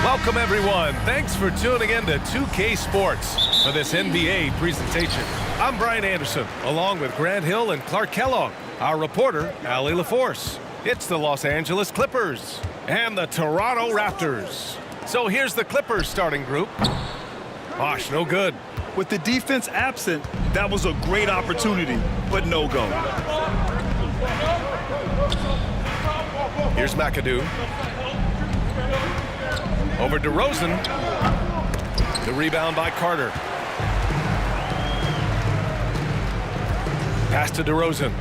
Welcome, everyone. Thanks for tuning in to 2K Sports for this NBA presentation. I'm Brian Anderson, along with Grant Hill and Clark Kellogg. Our reporter, Allie LaForce. It's the Los Angeles Clippers and the Toronto Raptors. So here's the Clippers starting group. Bosh, no good. With the defense absent, that was a great opportunity, but no go. Here's McAdoo. Over DeRozan. The rebound by Carter. Pass to DeRozan.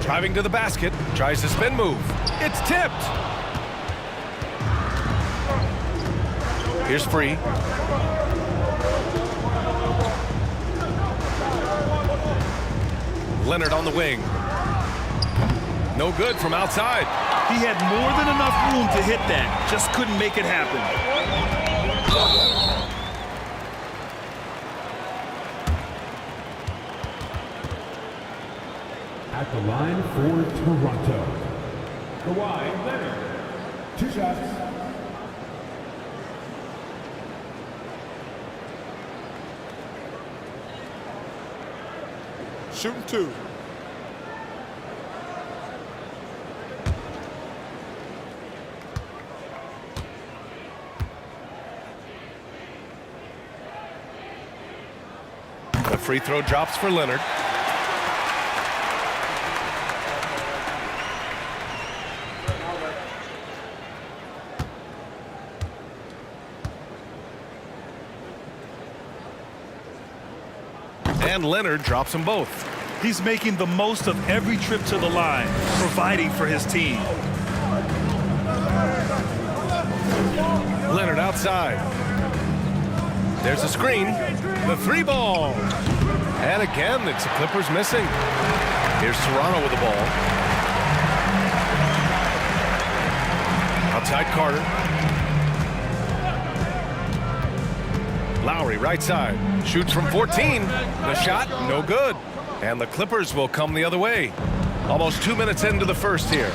Driving to the basket. Tries to spin move. It's tipped. Here's Free. Leonard on the wing. No good from outside. He had more than enough room to hit that. Just couldn't make it happen. At the line for Toronto, Kawhi Leonard. 2 shots. Shooting 2. The free throw drops for Leonard. And Leonard drops them both. He's making the most of every trip to the line, providing for his team. Leonard outside. There's a screen. The 3-ball. And again, it's the Clippers missing. Here's Toronto with the ball. Outside Carter. Lowry right side. Shoots from 14. The shot, no good. And the Clippers will come the other way. Almost 2 minutes into the first here.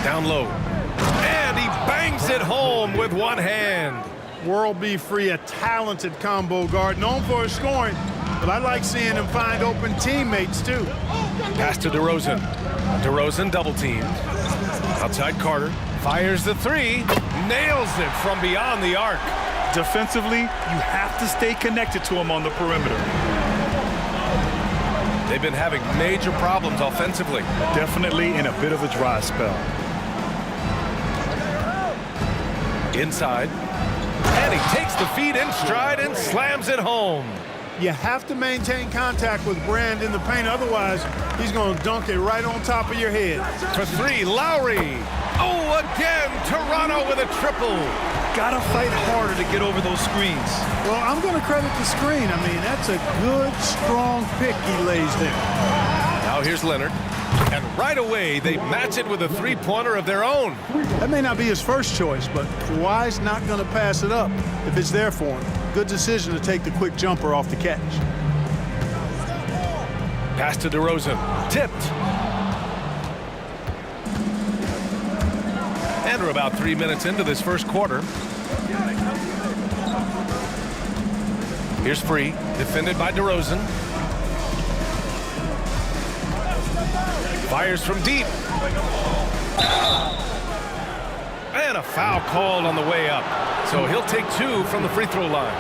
Down low. And he bangs it home with one hand. World B. Free, a talented combo guard, known for his scoring, but I like seeing him find open teammates, too. Pass to DeRozan. DeRozan double teamed. Outside Carter. Fires the 3. Nails it from beyond the arc. Defensively, you have to stay connected to him on the perimeter. They've been having major problems offensively. Definitely in a bit of a dry spell. Inside. And he takes the feed in stride and slams it home. You have to maintain contact with Brand in the paint, otherwise he's going to dunk it right on top of your head. For 3, Lowry. Oh, again, Toronto with a triple. Gotta fight harder to get over those screens. Well, I'm going to credit the screen. I mean, that's a good, strong pick he lays there. Now here's Leonard. And right away, they match it with a 3-pointer of their own. That may not be his first choice, but Kawhi's not going to pass it up if it's there for him. Good decision to take the quick jumper off the catch. Pass to DeRozan. Tipped. And we're about 3 minutes into this first quarter. Here's Free. Defended by DeRozan. Fires from deep. And a foul called on the way up. So he'll take 2 from the free throw line.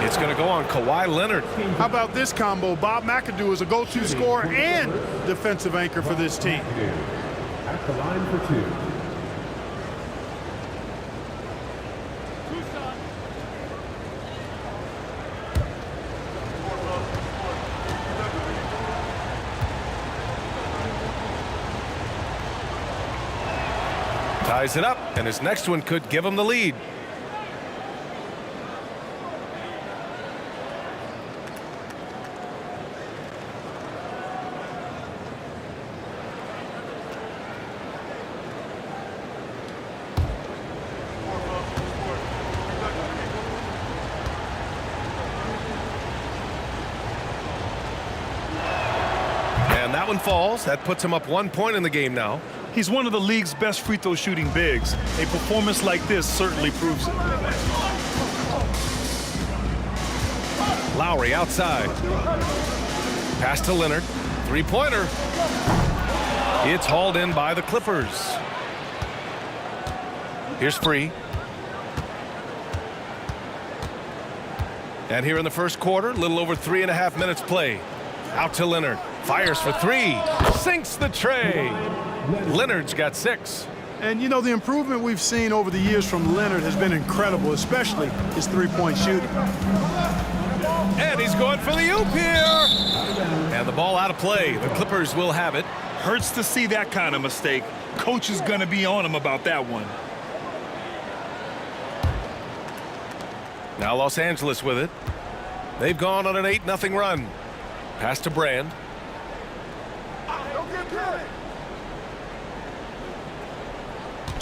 It's going to go on Kawhi Leonard. How about this combo? Bob McAdoo is a go-to scorer and defensive anchor for this team. At the line for 2. Ties it up, and his next one could give him the lead. And that one falls. That puts him up 1 point in the game now. He's one of the league's best free throw shooting bigs. A performance like this certainly proves it. Lowry outside. Pass to Leonard. Three-pointer. It's hauled in by the Clippers. Here's Free. And here in the first quarter, a little over 3.5 minutes played. Out to Leonard. Fires for three. Sinks the tray. Leonard's got 6. And, you know, the improvement we've seen over the years from Leonard has been incredible, especially his three-point shooting. And he's going for the oop here. And the ball out of play. The Clippers will have it. Hurts to see that kind of mistake. Coach is going to be on him about that one. Now Los Angeles with it. They've gone on an 8-0 run. Pass to Brand.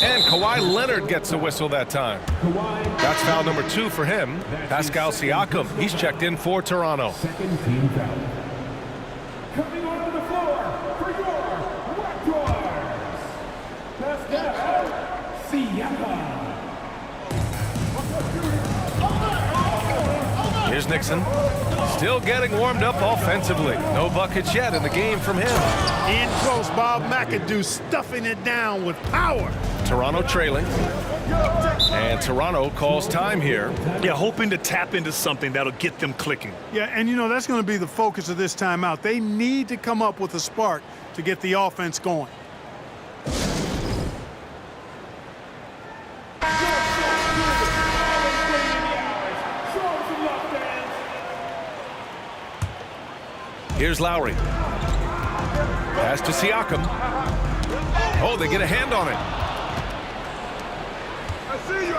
And Kawhi Leonard gets a whistle that time. That's foul number 2 for him. Pascal Siakam. He's checked in for Toronto. Second team foul. Coming onto the floor for your Raptors, Pascal Siakam. Here's Nixon. Still getting warmed up offensively. No buckets yet in the game from him. In close, Bob McAdoo stuffing it down with power. Toronto trailing. And Toronto calls time here. Yeah, hoping to tap into something that'll get them clicking. Yeah, and you know, that's going to be the focus of this timeout. They need to come up with a spark to get the offense going. Here's Lowry. Pass to Siakam. Oh, they get a hand on it. I see you.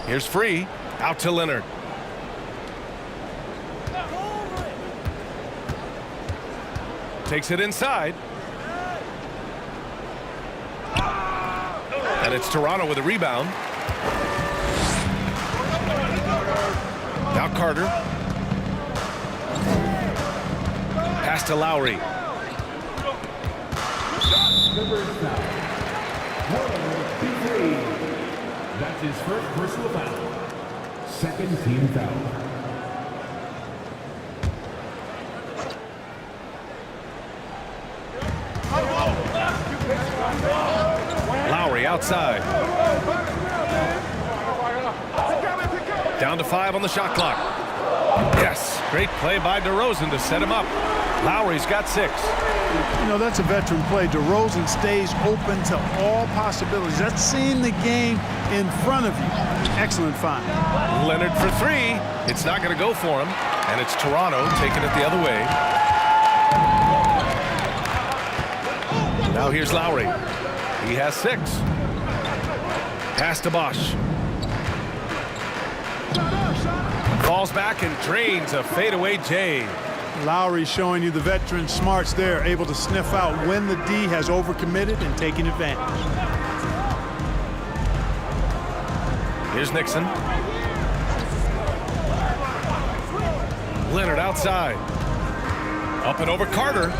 Here's Free. Out to Leonard. Takes it inside. And it's Toronto with a rebound. Now Carter. Pass to Lowry. That's his first personal foul. Second team foul. Lowry outside. Down to 5 on the shot clock. Yes, great play by DeRozan to set him up. Lowry's got 6. You know, that's a veteran play. DeRozan stays open to all possibilities. That's seeing the game in front of you. Excellent find. Leonard for 3. It's not going to go for him. And it's Toronto taking it the other way. Now here's Lowry. He has 6. Pass to Bosch. Falls back and drains a fadeaway J. Lowry showing you the veteran smarts there, able to sniff out when the D has overcommitted and taking advantage. Here's Nixon. Leonard outside. Up and over Carter.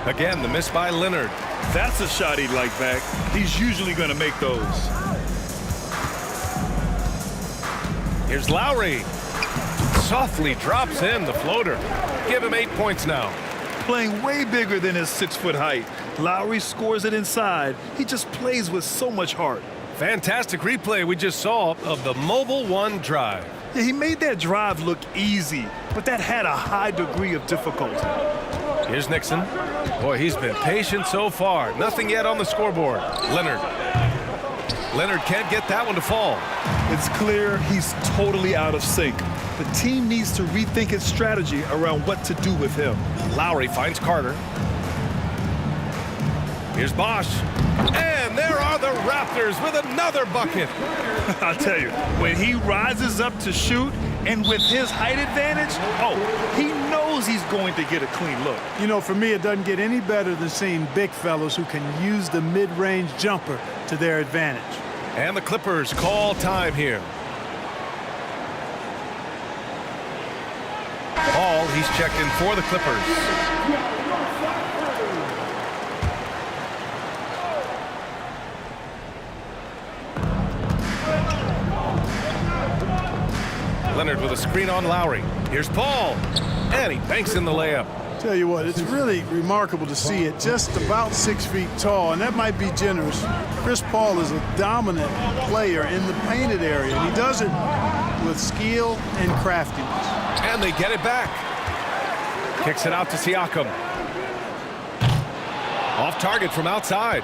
Again, the miss by Leonard. That's a shot he'd like back. He's usually going to make those. Here's Lowry. Softly drops in the floater. Give him 8 points now. Playing way bigger than his 6-foot height. Lowry scores it inside. He just plays with so much heart. Fantastic replay we just saw of the Mobile One drive. Yeah, he made that drive look easy, but that had a high degree of difficulty. Here's Nixon. Boy, he's been patient so far. Nothing yet on the scoreboard. Leonard. Leonard can't get that one to fall. It's clear he's totally out of sync. The team needs to rethink its strategy around what to do with him. Lowry finds Carter. Here's Bosch. And there are the Raptors with another bucket. I'll tell you, when he rises up to shoot, and with his height advantage, he knows he's going to get a clean look. You know, for me, it doesn't get any better than seeing big fellas who can use the mid-range jumper to their advantage. And the Clippers call time here. Ball he's checked in for the Clippers. Leonard with a screen on Lowry. Here's Paul, and he banks in the layup. Tell you what, it's really remarkable to see it just about 6 feet tall, and that might be generous. Chris Paul is a dominant player in the painted area, and he does it with skill and craftiness. And they get it back. Kicks it out to Siakam. Off target from outside.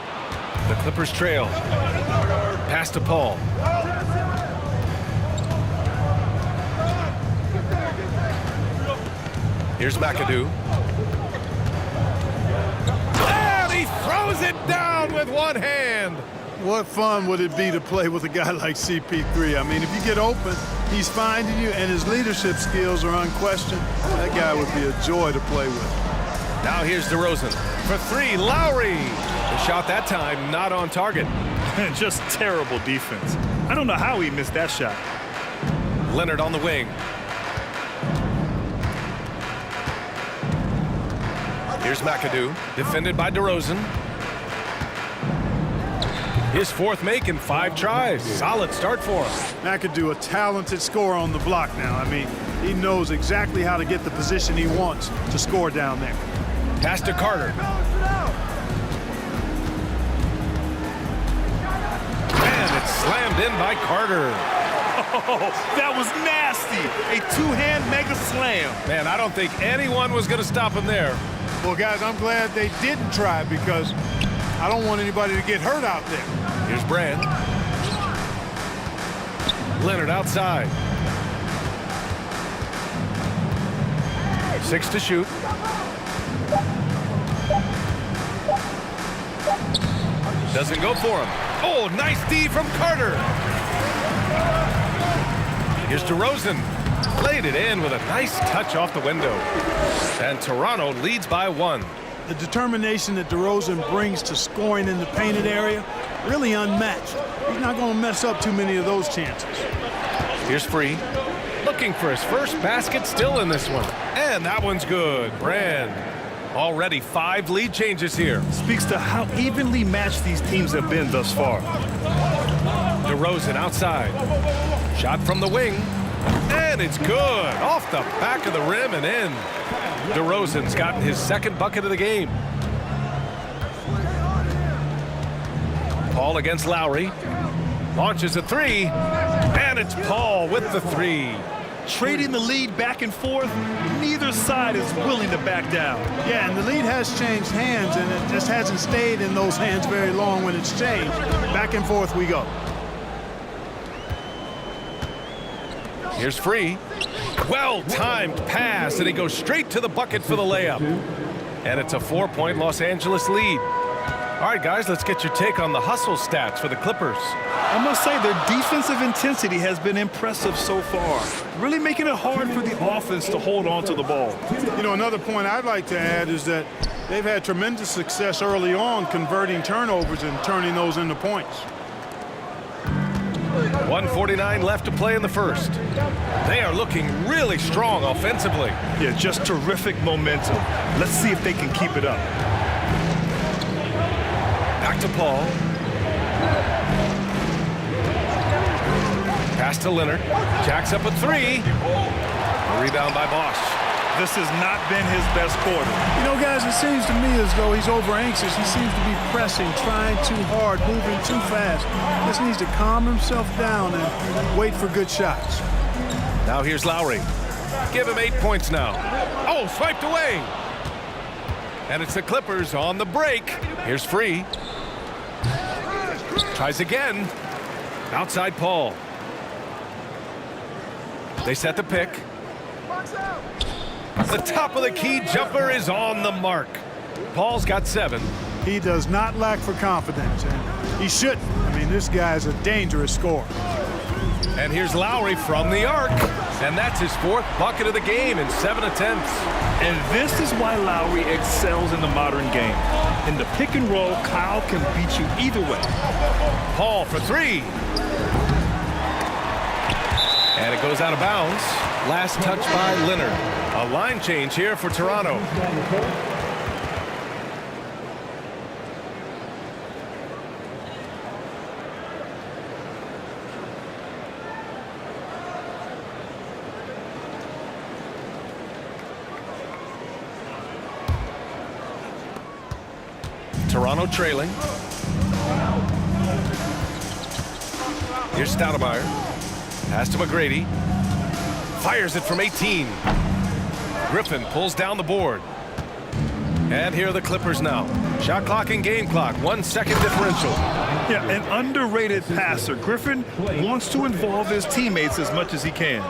The Clippers trail. Pass to Paul. Here's McAdoo. And he throws it down with one hand. What fun would it be to play with a guy like CP3? I mean, if you get open, he's finding you, and his leadership skills are unquestioned. That guy would be a joy to play with. Now here's DeRozan. For three, Lowry. The shot that time not on target. Just terrible defense. I don't know how he missed that shot. Leonard on the wing. Here's McAdoo, defended by DeRozan. His fourth make in 5 tries. Solid start for him. McAdoo, a talented scorer on the block now. I mean, he knows exactly how to get the position he wants to score down there. Pass to Carter. And it's slammed in by Carter. Oh, that was nasty. A two-hand mega slam. Man, I don't think anyone was going to stop him there. Well, guys, I'm glad they didn't try because I don't want anybody to get hurt out there. Here's Brand. Leonard outside. 6 to shoot. Doesn't go for him. Oh, nice D from Carter. Here's DeRozan. Played it in with a nice touch off the window. And Toronto leads by 1. The determination that DeRozan brings to scoring in the painted area, really unmatched. He's not going to mess up too many of those chances. Here's Free. Looking for his first basket, still in this one. And that one's good. Brand. Already 5 lead changes here. Speaks to how evenly matched these teams have been thus far. DeRozan outside. Shot from the wing. And it's good. Off the back of the rim and in. DeRozan's gotten his 2nd bucket of the game. Paul against Lowry. Launches a 3. And it's Paul with the 3. Trading the lead back and forth, neither side is willing to back down. Yeah, and the lead has changed hands, and it just hasn't stayed in those hands very long when it's changed. Back and forth we go. Here's Free. Well-timed pass, and he goes straight to the bucket for the layup. And it's a 4-point Los Angeles lead. All right, guys, let's get your take on the hustle stats for the Clippers. I must say their defensive intensity has been impressive so far, really making it hard for the offense to hold on to the ball. You know, another point I'd like to add is that they've had tremendous success early on converting turnovers and turning those into points. 1:49 left to play in the first. They are looking really strong offensively. Yeah, just terrific momentum. Let's see if they can keep it up. Back to Paul. Pass to Leonard. Jacks up a 3. A rebound by Bosch. This has not been his best quarter. You know, guys, it seems to me as though he's over-anxious. He seems to be pressing, trying too hard, moving too fast. Just needs to calm himself down and wait for good shots. Now here's Lowry. Give him 8 points now. Oh, swiped away. And it's the Clippers on the break. Here's Free. Tries again. Outside Paul. They set the pick. The top of the key jumper is on the mark. Paul's got 7. He does not lack for confidence, and he shouldn't. I mean, this guy's a dangerous scorer. And here's Lowry from the arc. And that's his 4th bucket of the game in 7 attempts. And this is why Lowry excels in the modern game. In the pick and roll, Kyle can beat you either way. Paul for 3. And it goes out of bounds. Last touch by Leonard. A line change here for Toronto. Toronto trailing. Here's Stoudemire. Pass to McGrady. Fires it from 18. Griffin pulls down the board. And here are the Clippers now. Shot clock and game clock. 1 second differential. Yeah, an underrated passer. Griffin wants to involve his teammates as much as he can.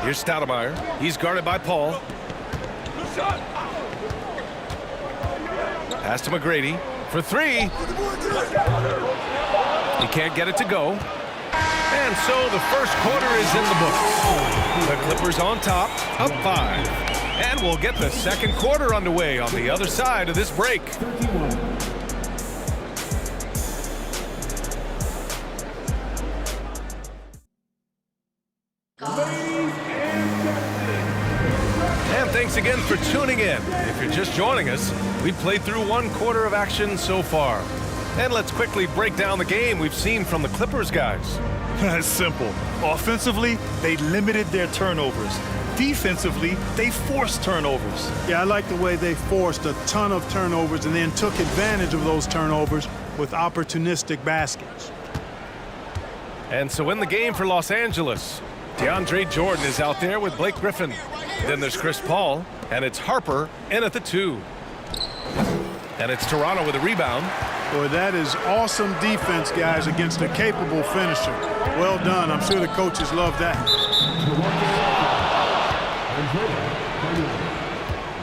Here's Stoudemire. He's guarded by Paul. Pass to McGrady for 3. He can't get it to go. And so the first quarter is in the books. The Clippers on top, up 5. And we'll get the second quarter underway on the other side of this break. And thanks again for tuning in. If you're just joining us, we've played through 1 quarter of action so far. And let's quickly break down the game we've seen from the Clippers guys. That's simple. Offensively, they limited their turnovers. Defensively, they forced turnovers. Yeah, I like the way they forced a ton of turnovers and then took advantage of those turnovers with opportunistic baskets. And so in the game for Los Angeles, DeAndre Jordan is out there with Blake Griffin. Then there's Chris Paul, and it's Harper in at the 2. And it's Toronto with a rebound. Boy, that is awesome defense, guys, against a capable finisher. Well done. I'm sure the coaches love that.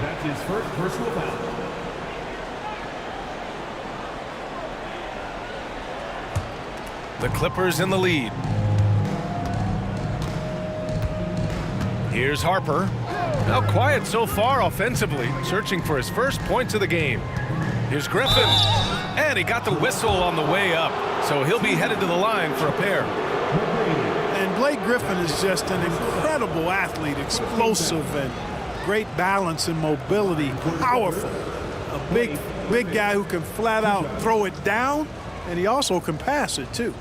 That's his first personal foul. The Clippers in the lead. Here's Harper. Now quiet so far offensively, searching for his first points of the game. Here's Griffin. And he got the whistle on the way up, so he'll be headed to the line for a pair. And Blake Griffin is just an incredible athlete, explosive and great balance and mobility, powerful. A big guy who can flat out throw it down, and he also can pass it too.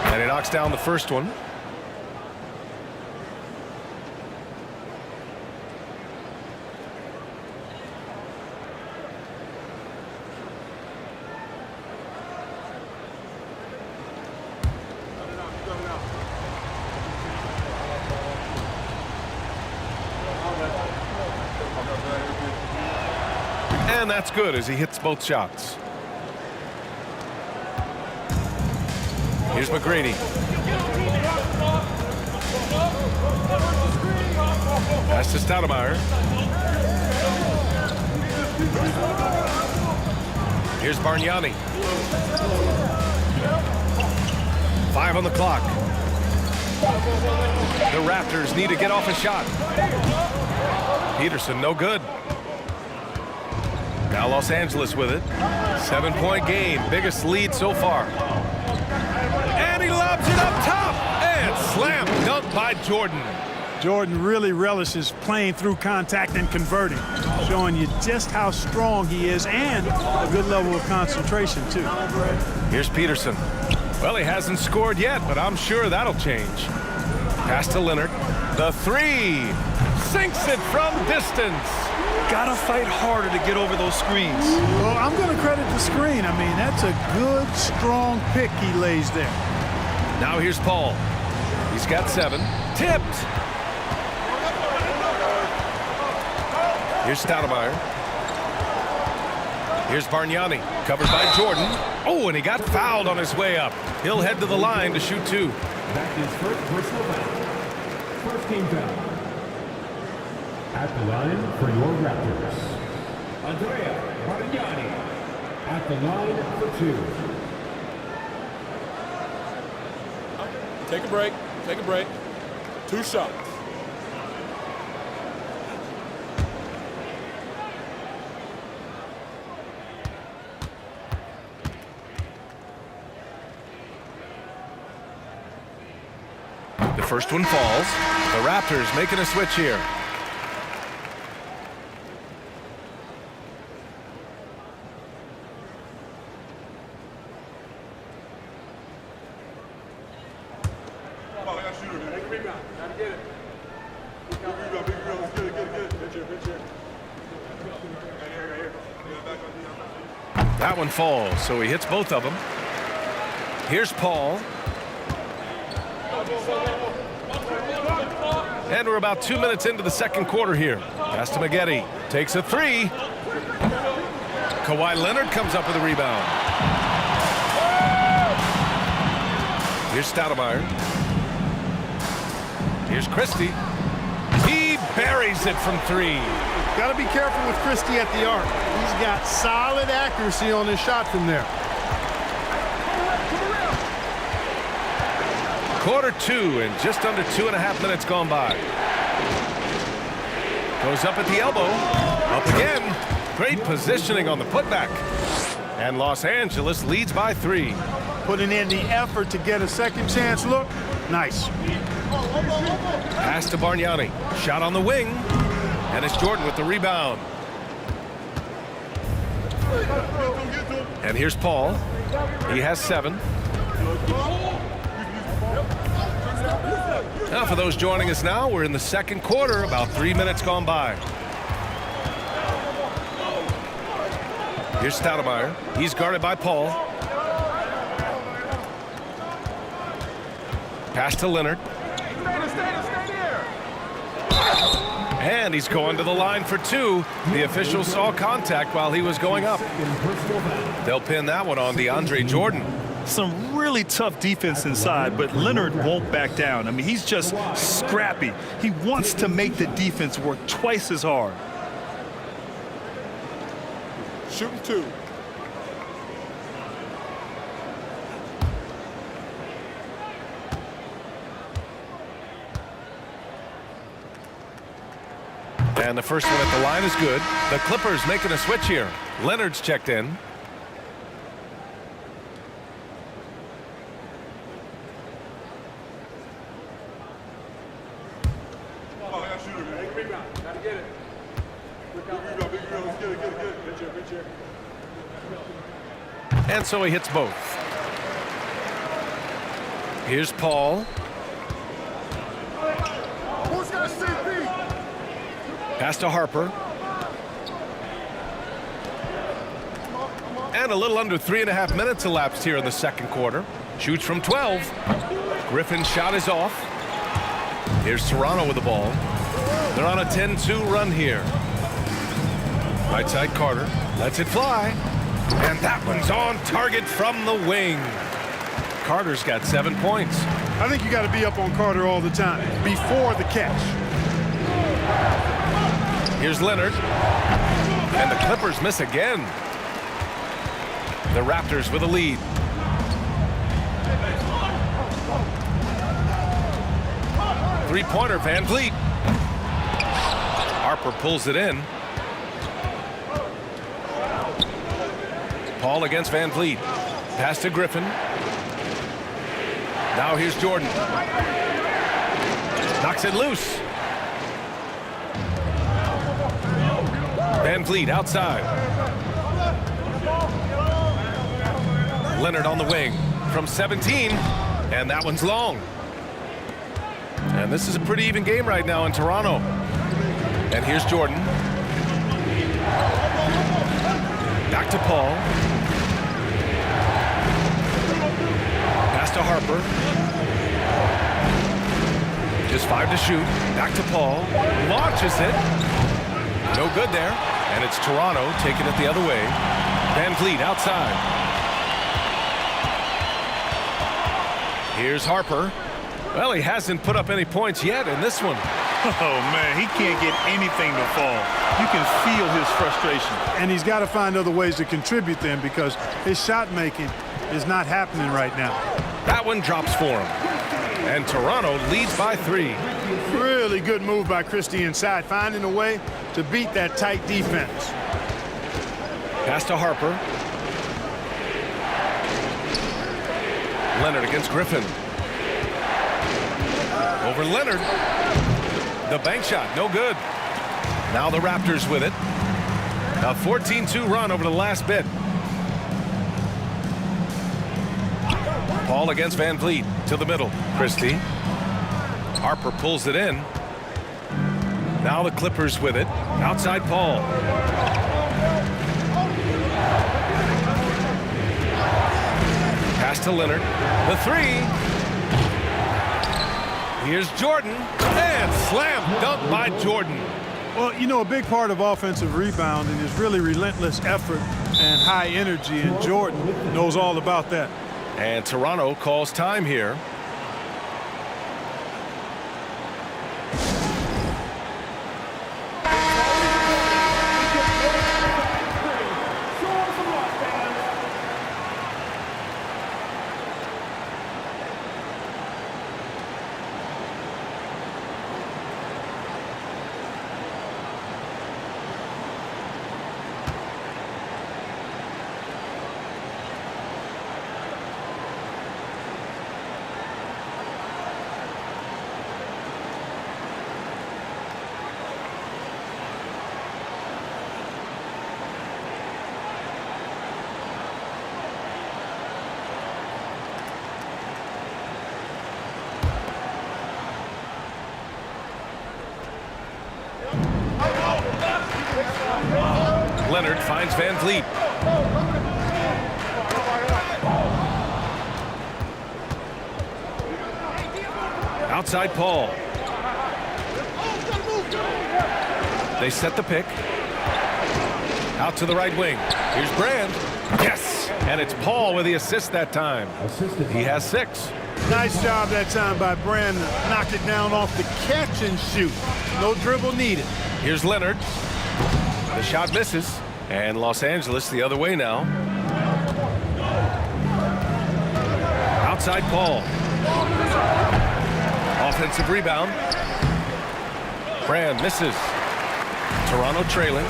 And he knocks down the first one. And that's good as he hits both shots. Here's McGrady. Pass to Stoudemire. Here's Bargnani. 5 on the clock. The Raptors need to get off a shot. Peterson, no good. Now Los Angeles with it. 7-point game, biggest lead so far. And he lobs it up top. And slam dunk by Jordan. Jordan really relishes playing through contact and converting, showing you just how strong he is and a good level of concentration, too. Here's Peterson. Well, he hasn't scored yet, but I'm sure that'll change. Pass to Leonard. The 3. Sinks it from distance. Gotta fight harder to get over those screens. Well, I'm going to credit the screen. I mean, that's a good, strong pick he lays there. Now here's Paul. He's got 7. Tipped. Here's Stoudemire. Here's Bargnani, covered by Jordan. Oh, and he got fouled on his way up. He'll head to the line to shoot 2. That's his first personal foul. First team foul. At the line for your Raptors, Andrea Bargnani. At the line for 2. Take a break. Take a break. 2 shots. The first one falls. The Raptors making a switch here. That one falls, so he hits both of them. Here's Paul. And we're about 2 minutes into the second quarter here. Pass to Maggette. Takes a three. Kawhi Leonard comes up with a rebound. Here's Stoudemire. Here's Christie. He buries it from three. Got to be careful with Christie at the arc. He's got solid accuracy on his shot from there. Quarter two and just under 2.5 minutes gone by. Goes up at the elbow. Up again. Great positioning on the putback. And Los Angeles leads by 3. Putting in the effort to get a second chance look. Nice. Pass to Bargnani. Shot on the wing. And it's Jordan with the rebound. And here's Paul. He has 7. Now for those joining us now, we're in the second quarter, about 3 minutes gone by. Here's Stoudemire. He's guarded by Paul. Pass to Leonard. And he's going to the line for 2. The officials saw contact while he was going up. They'll pin that one on DeAndre Jordan. Some really tough defense inside, but Leonard won't back down. I mean, he's just scrappy. He wants to make the defense work twice as hard. Shooting 2. And the first one at the line is good. The Clippers making a switch here. Leonard's checked in. And so he hits both. Here's Paul. Who's got CP? Pass to Harper. And a little under 3.5 minutes elapsed here in the second quarter. Shoots from 12. Griffin's shot is off. Here's Toronto with the ball. They're on a 10-2 run here. Right side Carter. Lets it fly. And that one's on target from the wing. Carter's got 7 points. I think you got to be up on Carter all the time before the catch. Here's Leonard. And the Clippers miss again. The Raptors with a lead. Three-pointer, Van Vliet. Harper pulls it in. Paul against Van Vliet. Pass to Griffin. Now here's Jordan. Knocks it loose. Van Vliet outside. Leonard on the wing from 17. And that one's long. And this is a pretty even game right now in Toronto. And here's Jordan. Back to Paul. Pass to Harper. Just 5 to shoot. Back to Paul. Launches it. No good there. And it's Toronto taking it the other way. Van Vliet outside. Here's Harper. Well, he hasn't put up any points yet in this one. Oh, man, he can't get anything to fall. You can feel his frustration. And he's got to find other ways to contribute then because his shot making is not happening right now. That one drops for him. And Toronto leads by 3. Really good move by Christie inside, finding a way to beat that tight defense. Pass to Harper. Leonard against Griffin. Over Leonard. The bank shot, no good. Now the Raptors with it. A 14-2 run over the last bit. Paul against Van Vliet to the middle. Christie. Harper pulls it in. Now the Clippers with it. Outside Paul. Pass to Leonard. The three. Here's Jordan. And slam dunk by Jordan. Well, you know, a big part of offensive rebounding is really relentless effort and high energy, and Jordan knows all about that. And Toronto calls time here. Leonard finds Van Vliet. Outside Paul. They set the pick. Out to the right wing. Here's Brand. Yes! And it's Paul with the assist that time. He has 6. Nice job that time by Brand. Knocked it down off the catch and shoot. No dribble needed. Here's Leonard. The shot misses. And Los Angeles the other way now. Outside Paul. Offensive rebound. Brand misses. Toronto trailing.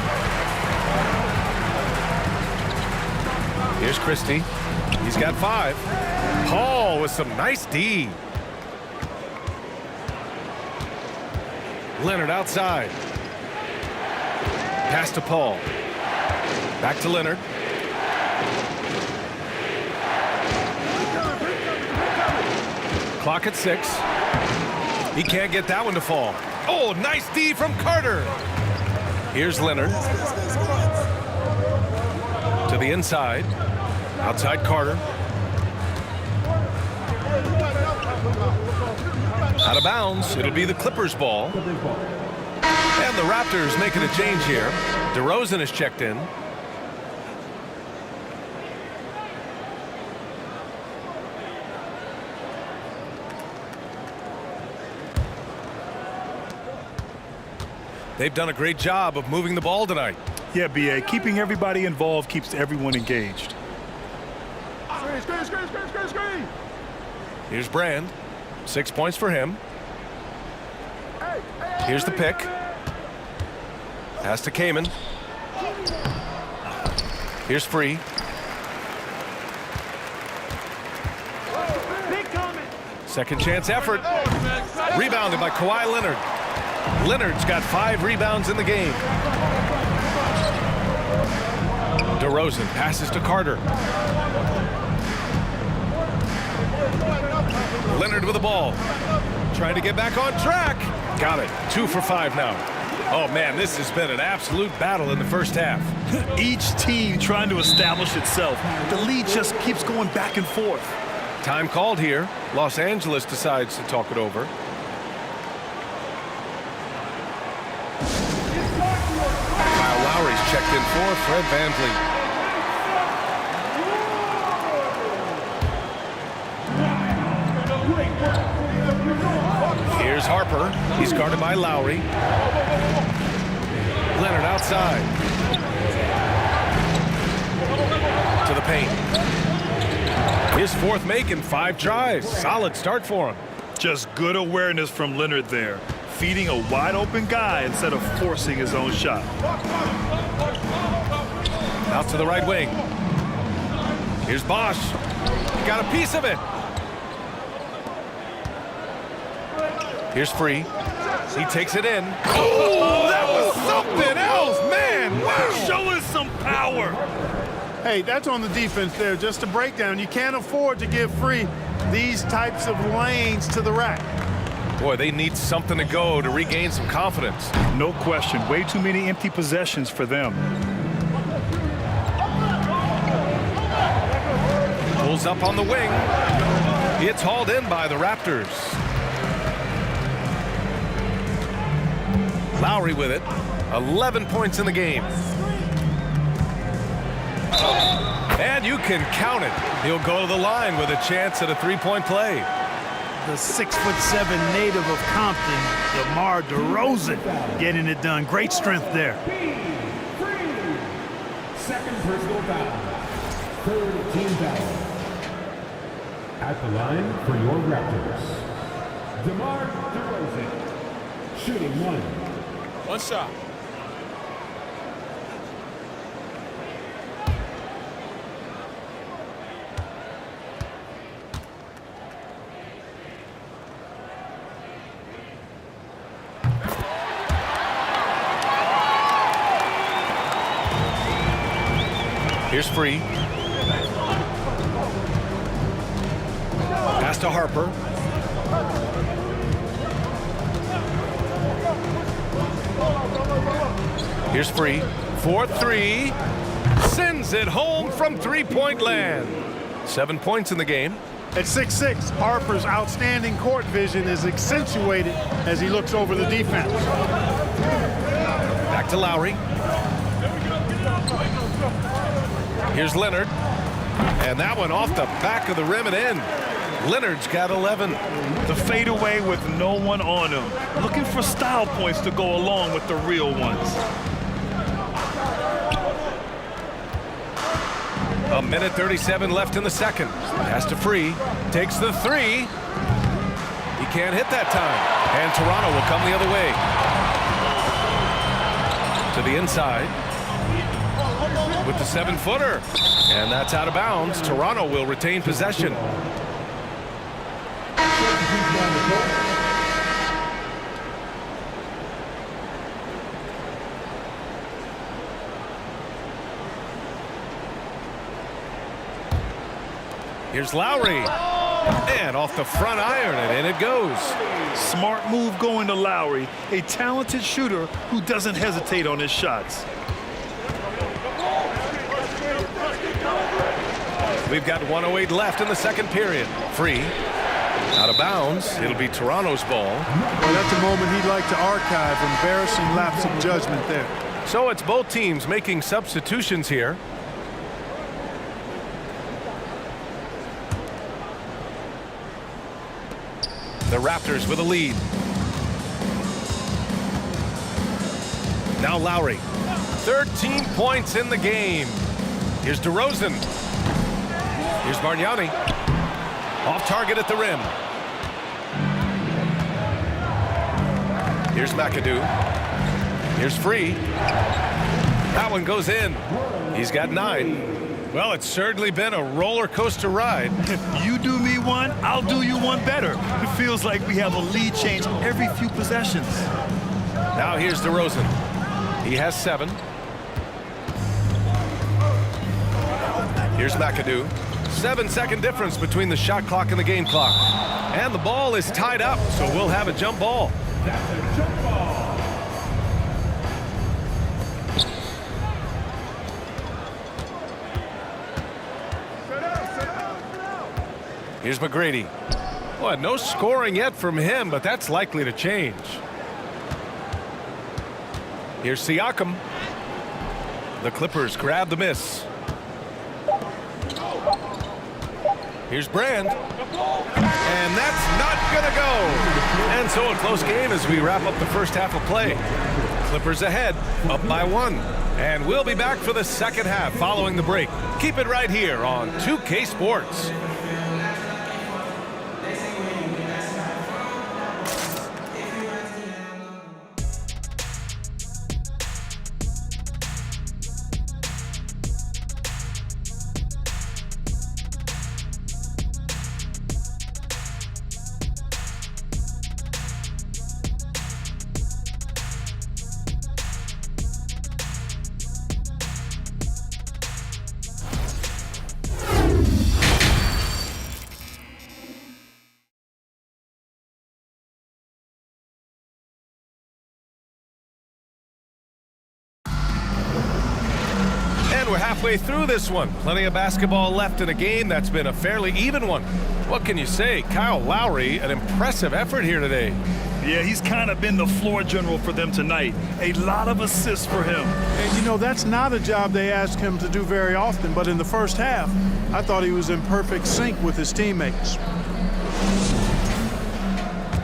Here's Christie. He's got 5. Paul with some nice D. Leonard outside. Pass to Paul. Back to Leonard. Clock at 6. He can't get that one to fall. Oh, nice D from Carter. Here's Leonard. To the inside. Outside Carter. Out of bounds. It'll be the Clippers ball. And the Raptors making a change here. DeRozan is checked in. They've done a great job of moving the ball tonight. Yeah, B.A. Keeping everybody involved keeps everyone engaged. Screen. Here's Brand. 6 points for him. Here's the pick. Pass to Kaman. Here's Free. Second chance effort. Rebounded by Kawhi Leonard. Leonard's got 5 rebounds in the game. DeRozan passes to Carter. Leonard with the ball. Trying to get back on track. Got it. 2 for 5 now. Oh, man, this has been an absolute battle in the first half. Each team trying to establish itself. The lead just keeps going back and forth. Time called here. Los Angeles decides to talk it over. Kyle Lowry's checked in for Fred VanVleet. Here's Harper. He's guarded by Lowry. Leonard outside. To the paint. His 4th make in 5 tries. Solid start for him. Just good awareness from Leonard there, feeding a wide open guy instead of forcing his own shot. Out to the right wing. Here's Bosch. He got a piece of it. Here's Free. He takes it in. Oh, that was something else, man. Wow. Show us some power. Hey, that's on the defense there. Just a breakdown. You can't afford to give Free these types of lanes to the rack. Boy, they need something to go to regain some confidence. No question. Way too many empty possessions for them. Pulls up on the wing. It's hauled in by the Raptors. Lowry with it. 11 points in the game. And you can count it. He'll go to the line with a chance at a three-point play. The 6'7" native of Compton, DeMar DeRozan, getting it done. Great strength there. Second personal foul. Third team foul. At the line for your Raptors, DeMar DeRozan, shooting one. One shot. Here's Free. Pass to Harper. Here's Free. 4-3. Sends it home from three-point land. 7 points in the game. At 6'6", Harper's outstanding court vision is accentuated as he looks over the defense. Back to Lowry. Here's Leonard. And that one off the back of the rim and in. Leonard's got 11. The fadeaway with no one on him. Looking for style points to go along with the real ones. A minute 37 left in the second. Pass to Free. Takes the three. He can't hit that time. And Toronto will come the other way. To the inside. With the 7-footer. And that's out of bounds. Toronto will retain possession. Here's Lowry. And off the front iron, and in it goes. Smart move going to Lowry, a talented shooter who doesn't hesitate on his shots. We've got 1:08 left in the second period. Free. Out of bounds. It'll be Toronto's ball. Well, that's a moment he'd like to archive. Embarrassing lapse of judgment there. So it's both teams making substitutions here. The Raptors with a lead. Now Lowry. 13 points in the game. Here's DeRozan. Here's Bargnani. Off target at the rim. Here's McAdoo. Here's Free. That one goes in. He's got 9. Well, it's certainly been a roller coaster ride. You do me one, I'll do you one better. It feels like we have a lead change every few possessions. Now here's DeRozan. He has 7. Here's McAdoo. 7-second difference between the shot clock and the game clock. And the ball is tied up, so we'll have a jump ball. That's a jump ball. Here's McGrady. Boy, no scoring yet from him, but that's likely to change. Here's Siakam. The Clippers grab the miss. Here's Brand. And that's not going to go. And so a close game as we wrap up the first half of play. Clippers ahead, up by 1. And we'll be back for the second half following the break. Keep it right here on 2K Sports. halfway through this one. Plenty of basketball left in a game that's been a fairly even one. What can you say? Kyle Lowry, an impressive effort here today. Yeah, he's kind of been the floor general for them tonight. A lot of assists for him. And, you know, that's not a job they ask him to do very often, but in the first half, I thought he was in perfect sync with his teammates.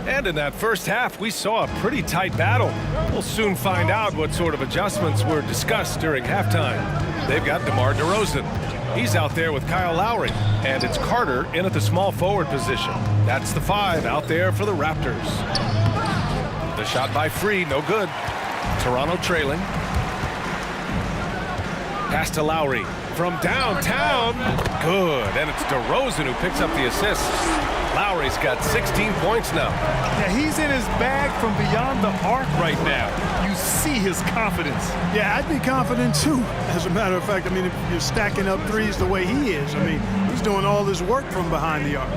And in that first half, we saw a pretty tight battle. We'll soon find out what sort of adjustments were discussed during halftime. They've got DeMar DeRozan. He's out there with Kyle Lowry, and it's Carter in at the small forward position. That's the 5 out there for the Raptors. The shot by Free, no good. Toronto trailing. Pass to Lowry from downtown. Good, and it's DeRozan who picks up the assist. Lowry's got 16 points now. Yeah, he's in his bag from beyond the arc right now. You see his confidence. Yeah, I'd be confident too. As a matter of fact, I mean, if you're stacking up threes the way he is, I mean, he's doing all this work from behind the arc.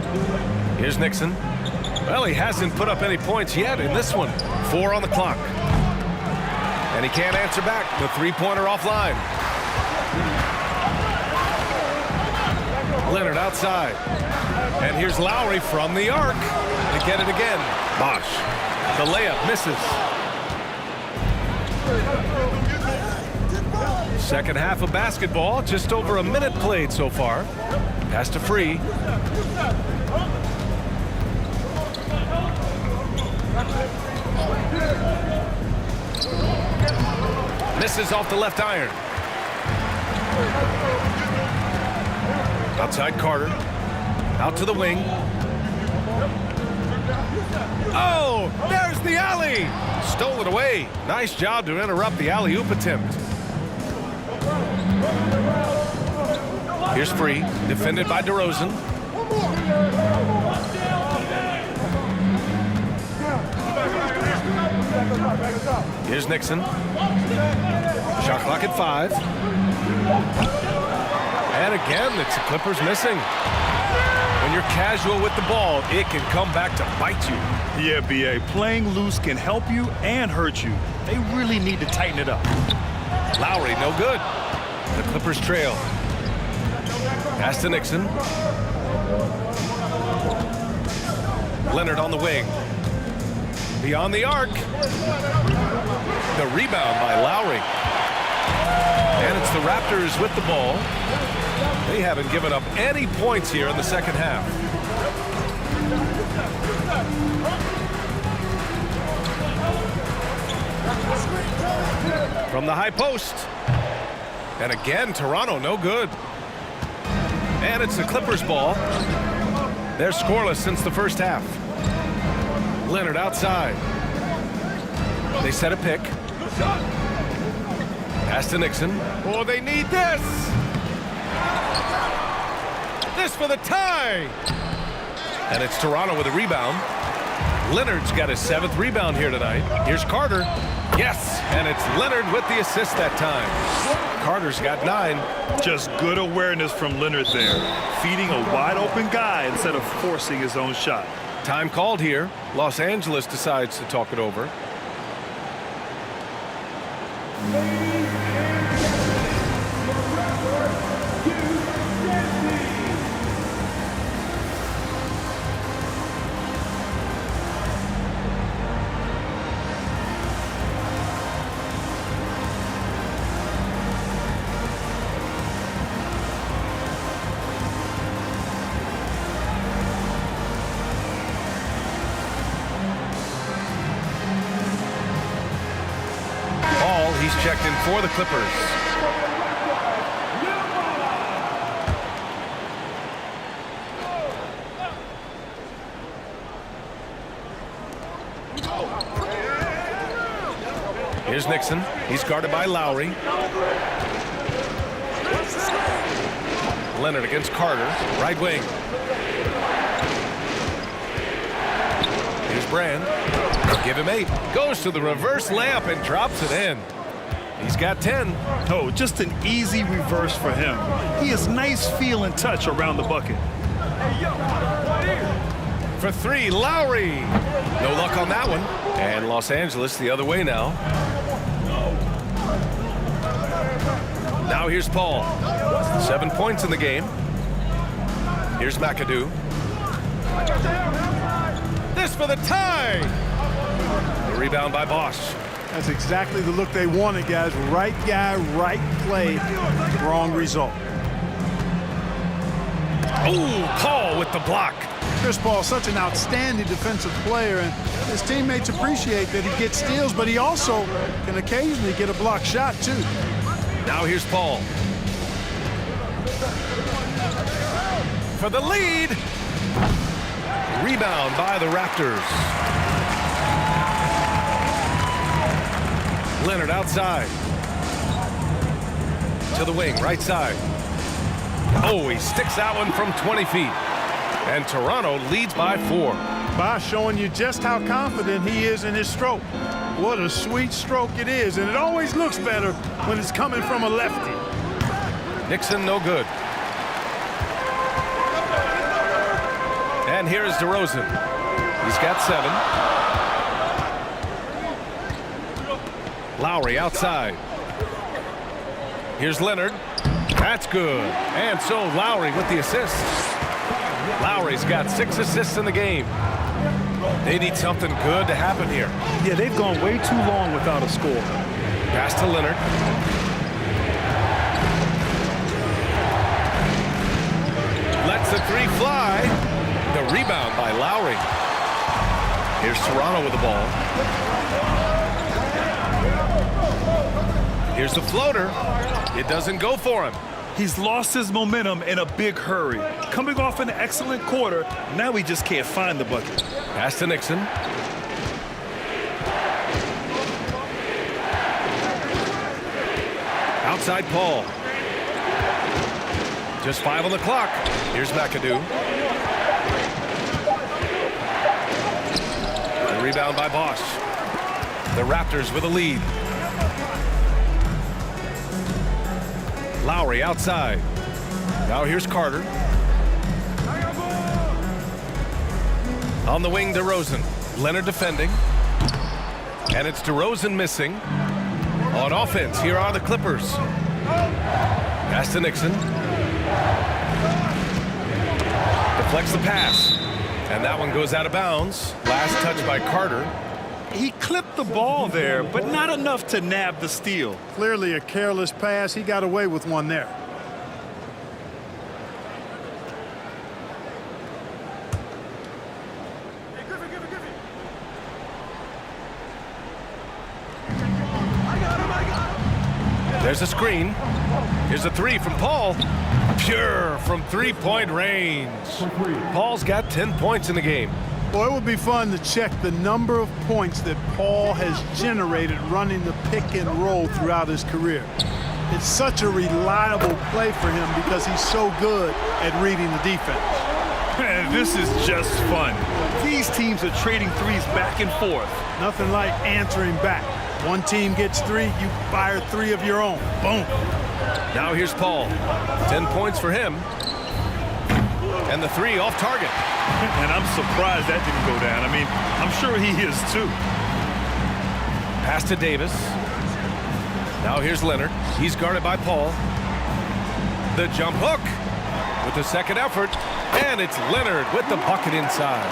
Here's Nixon. Well, he hasn't put up any points yet in this one. 4 on the clock. And he can't answer back. The three-pointer offline. Leonard outside. And here's Lowry from the arc. They get it again. Bosh. The layup misses. Second half of basketball. Just over a minute played so far. Pass to Free. Misses off the left iron. Outside Carter. Out to the wing. Oh, there's the alley. Stole it away. Nice job to interrupt the alley-oop attempt. Here's Free, defended by DeRozan. Here's Nixon. Shot clock at 5. And again, it's the Clippers missing. When you're casual with the ball, it can come back to bite you. Yeah, B.A., playing loose can help you and hurt you. They really need to tighten it up. Lowry, no good. The Clippers trail. Pass to Nixon. Leonard on the wing. Beyond the arc. The rebound by Lowry. And it's the Raptors with the ball. They haven't given up any points here in the second half. From the high post. And again, Toronto, no good. And it's the Clippers ball. They're scoreless since the first half. Leonard outside. They set a pick. Pass to Nixon. Oh, they need this. This for the tie. And it's Toronto with a rebound. Leonard's got his 7th rebound here tonight. Here's Carter. Yes, and it's Leonard with the assist that time. Carter's got 9. Just good awareness from Leonard there. Feeding a wide open guy instead of forcing his own shot. Time called here. Los Angeles decides to talk it over. He's checked in for the Clippers. Here's Nixon. He's guarded by Lowry. Leonard against Carter. Right wing. Here's Brand. Give him 8. Goes to the reverse layup and drops it in. He's got 10. Oh, just an easy reverse for him. He has nice feel and touch around the bucket. For 3, Lowry. No luck on that one. And Los Angeles the other way now. Now here's Paul. 7 points in the game. Here's McAdoo. This for the tie. The rebound by Bosch. That's exactly the look they wanted, guys. Right guy, right play, wrong result. Oh, Paul with the block. Chris Paul, such an outstanding defensive player, and his teammates appreciate that he gets steals, but he also can occasionally get a block shot, too. Now here's Paul. For the lead. Rebound by the Raptors. Leonard outside. To the wing, right side. Oh, he sticks that one from 20 feet. And Toronto leads by 4. Bosch showing you just how confident he is in his stroke. What a sweet stroke it is, and it always looks better when it's coming from a lefty. Nixon, no good. And here is DeRozan. He's got 7. Lowry outside. Here's Leonard. That's good. And so Lowry with the assist. Lowry's got 6 assists in the game. They need something good to happen here. Yeah, they've gone way too long without a score. Pass to Leonard. Lets the 3 fly. The rebound by Lowry. Here's Toronto with the ball. Here's the floater. It doesn't go for him. He's lost his momentum in a big hurry. Coming off an excellent quarter, now he just can't find the bucket. Pass to Nixon. Outside Paul. Just 5 on the clock. Here's McAdoo. The rebound by Bosch. The Raptors with a lead. Lowry outside. Now here's Carter. On the wing, DeRozan. Leonard defending. And it's DeRozan missing. On offense, here are the Clippers. Pass to Nixon. Deflects the pass. And that one goes out of bounds. Last touch by Carter. He clipped the ball there, but not enough to nab the steal. Clearly a careless pass. He got away with one there. There's a screen. Here's a 3 from Paul. Pure from 3-point range. Paul's got 10 points in the game. Boy, it would be fun to check the number of points that Paul has generated running the pick and roll throughout his career. It's such a reliable play for him because he's so good at reading the defense. Man, this is just fun. These teams are trading threes back and forth. Nothing like answering back. One team gets 3, you fire 3 of your own. Boom. Now here's Paul. 10 points for him. And the 3 off target. And I'm surprised that didn't go down. I mean, I'm sure he is too. Pass to Davis. Now here's Leonard. He's guarded by Paul. The jump hook with the second effort. And it's Leonard with the bucket inside.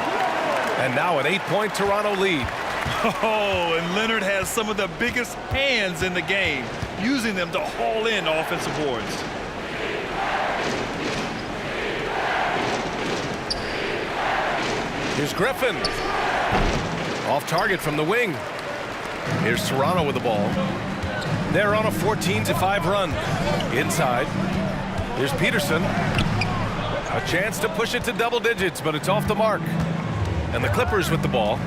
And now an 8-point Toronto lead. Oh, and Leonard has some of the biggest hands in the game, using them to haul in offensive boards. Here's Griffin. Off target from the wing. Here's Toronto with the ball. They're on a 14-5 run. Inside. Here's Peterson. A chance to push it to double digits, but it's off the mark. And the Clippers with the ball.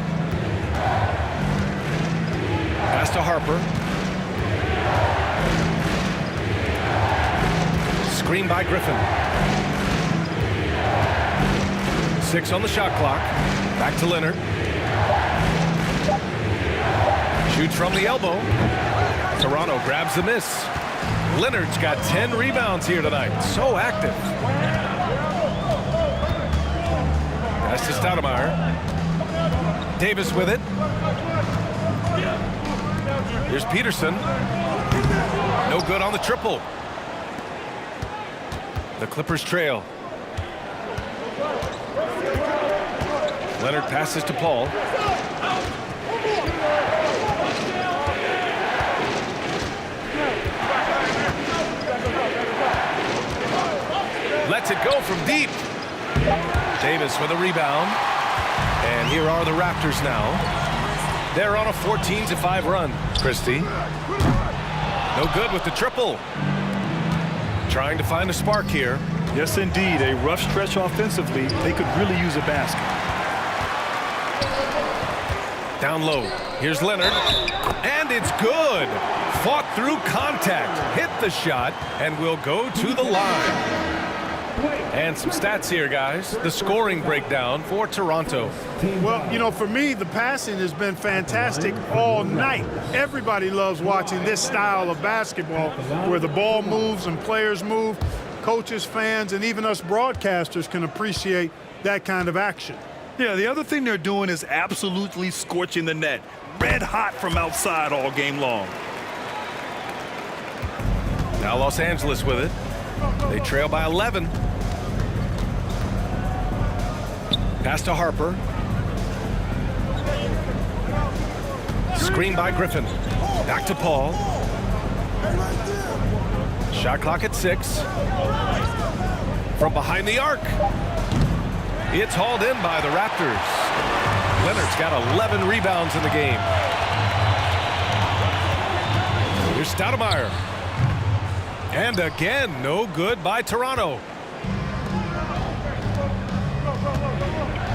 Pass to Harper. Screen by Griffin. 6 on the shot clock. Back to Leonard. Shoots from the elbow. Toronto grabs the miss. Leonard's got 10 rebounds here tonight. So active. Pass to Stoudemire. Davis with it. Here's Peterson. No good on the triple. The Clippers trail. Leonard passes to Paul. Lets it go from deep. Davis with a rebound. And here are the Raptors now. They're on a 14-5 run. Christie. No good with the triple. Trying to find a spark here. Yes, indeed. A rough stretch offensively. They could really use a basket. Down low. Here's Leonard. And it's good. Fought through contact. Hit the shot and will go to the line. And some stats here, guys. The scoring breakdown for Toronto. Well, you know, for me, the passing has been fantastic all night. Everybody loves watching this style of basketball where the ball moves and players move. Coaches, fans, and even us broadcasters can appreciate that kind of action. Yeah, the other thing they're doing is absolutely scorching the net. Red hot from outside all game long. Now Los Angeles with it. They trail by 11. Pass to Harper. Screen by Griffin. Back to Paul. Shot clock at 6. From behind the arc. It's hauled in by the Raptors. Leonard's got 11 rebounds in the game. Here's Stoudemire. And again, no good by Toronto.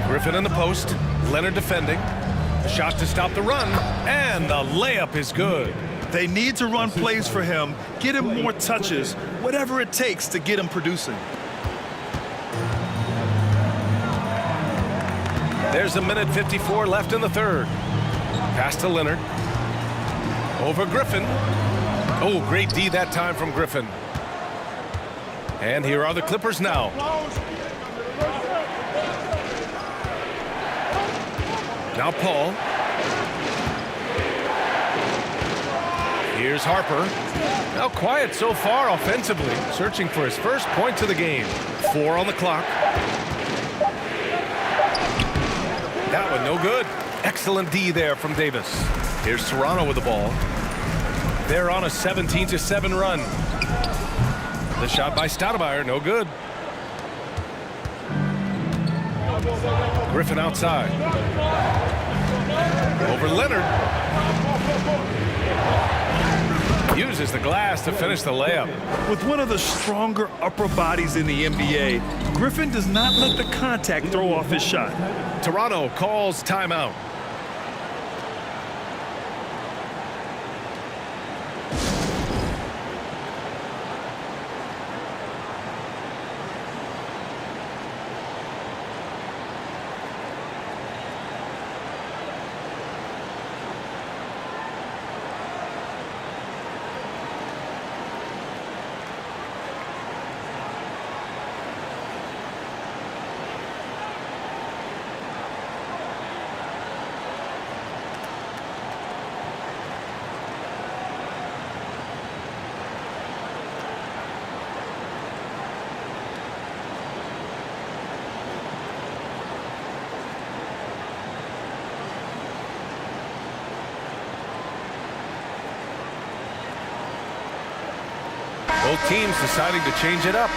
Griffin in the post. Leonard defending. A shot to stop the run. And the layup is good. They need to run plays for him, get him more touches, whatever it takes to get him producing. There's a minute 54 left in the third. Pass to Leonard. Over Griffin. Oh, great D that time from Griffin. And here are the Clippers now. Now Paul. Here's Harper. Now quiet so far offensively, searching for his first points of the game. 4 on the clock. That one no good. Excellent D there from Davis. Here's Toronto with the ball. They're on a 17-7 run. The shot by Stoudemire, no good. Griffin outside. Over Leonard. Uses the glass to finish the layup. With one of the stronger upper bodies in the NBA, Griffin does not let the contact throw off his shot. Toronto calls timeout. Both teams deciding to change it up.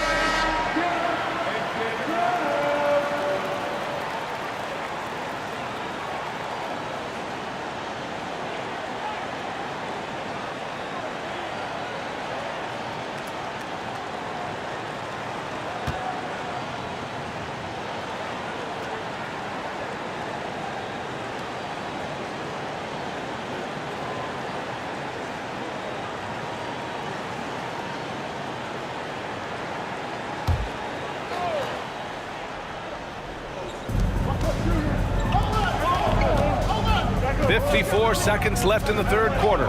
.54 seconds left in the third quarter.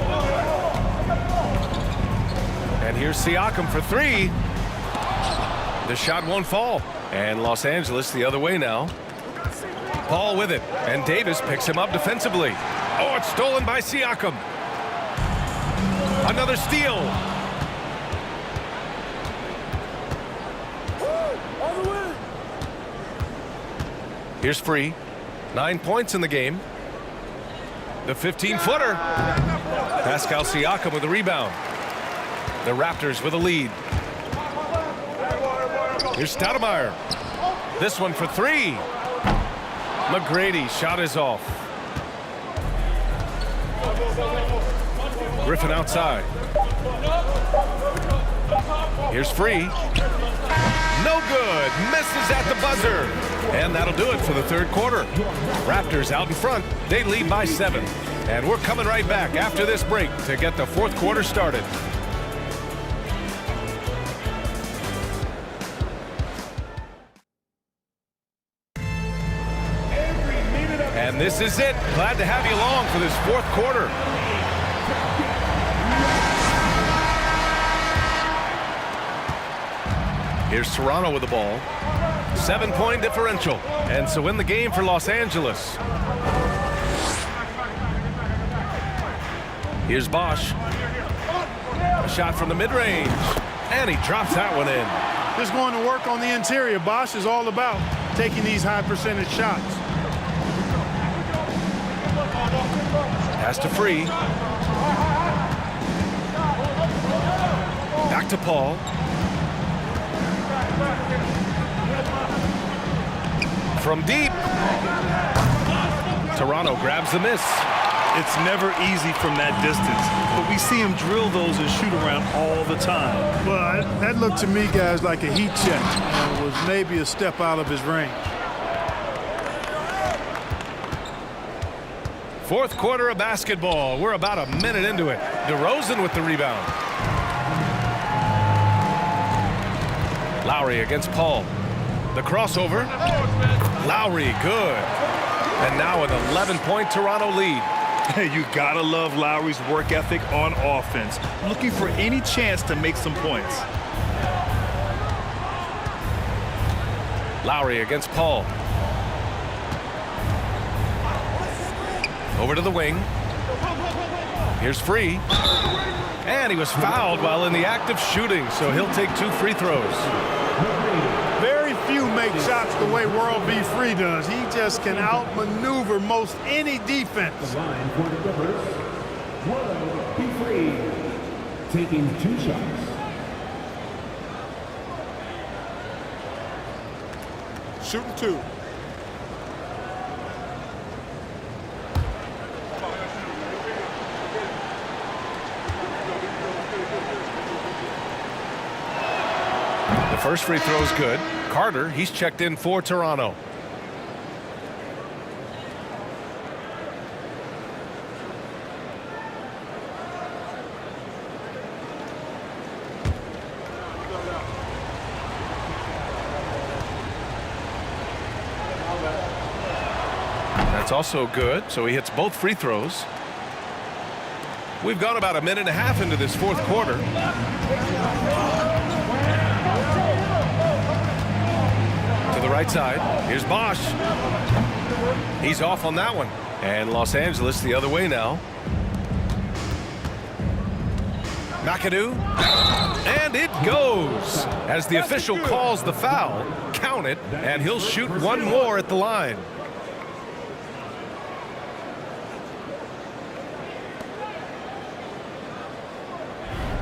And here's Siakam for 3. The shot won't fall. And Los Angeles the other way now. Paul with it. And Davis picks him up defensively. Oh, it's stolen by Siakam. Another steal. Here's free. 9 points in the game. The 15-footer. Pascal Siakam with the rebound. The Raptors with a lead. Here's Stoudemire. This one for three. McGrady shot is off. Griffin outside. Here's free. No good. Misses at the buzzer. And that'll do it for the third quarter. Raptors out in front. They lead by 7. And we're coming right back after this break to get the fourth quarter started. And this is it. Glad to have you along for this fourth quarter. Here's Toronto with the ball. 7-point differential. And so in the game for Los Angeles. Here's Bosch. A shot from the mid-range. And he drops that one in. Just going to work on the interior. Bosch is all about taking these high percentage shots. Pass to Free. Back to Paul. From deep. Toronto grabs the miss. It's never easy from that distance, but we see him drill those and shoot around all the time. Well, that looked to me, guys, like a heat check. It was maybe a step out of his range. Fourth quarter of basketball. We're about a minute into it. DeRozan with the rebound. Lowry against Paul. The crossover. Lowry, good. And now an 11-point Toronto lead. You gotta love Lowry's work ethic on offense. Looking for any chance to make some points. Lowry against Paul. Over to the wing. Here's Free. And he was fouled while in the act of shooting, so he'll take 2 free throws. Very few make shots the way World B. Free does. He just can outmaneuver most any defense. The line for the Clippers. World B. Free. Taking 2 shots. Shooting 2. The first free throw is good. Carter, he's checked in for Toronto. That's also good, so he hits both free throws. We've gone about a minute and a half into this fourth quarter. To the right side, here's Bosch. He's off on that one. And Los Angeles the other way now. McAdoo. And it goes. As the official calls the foul, count it, and he'll shoot one more at the line.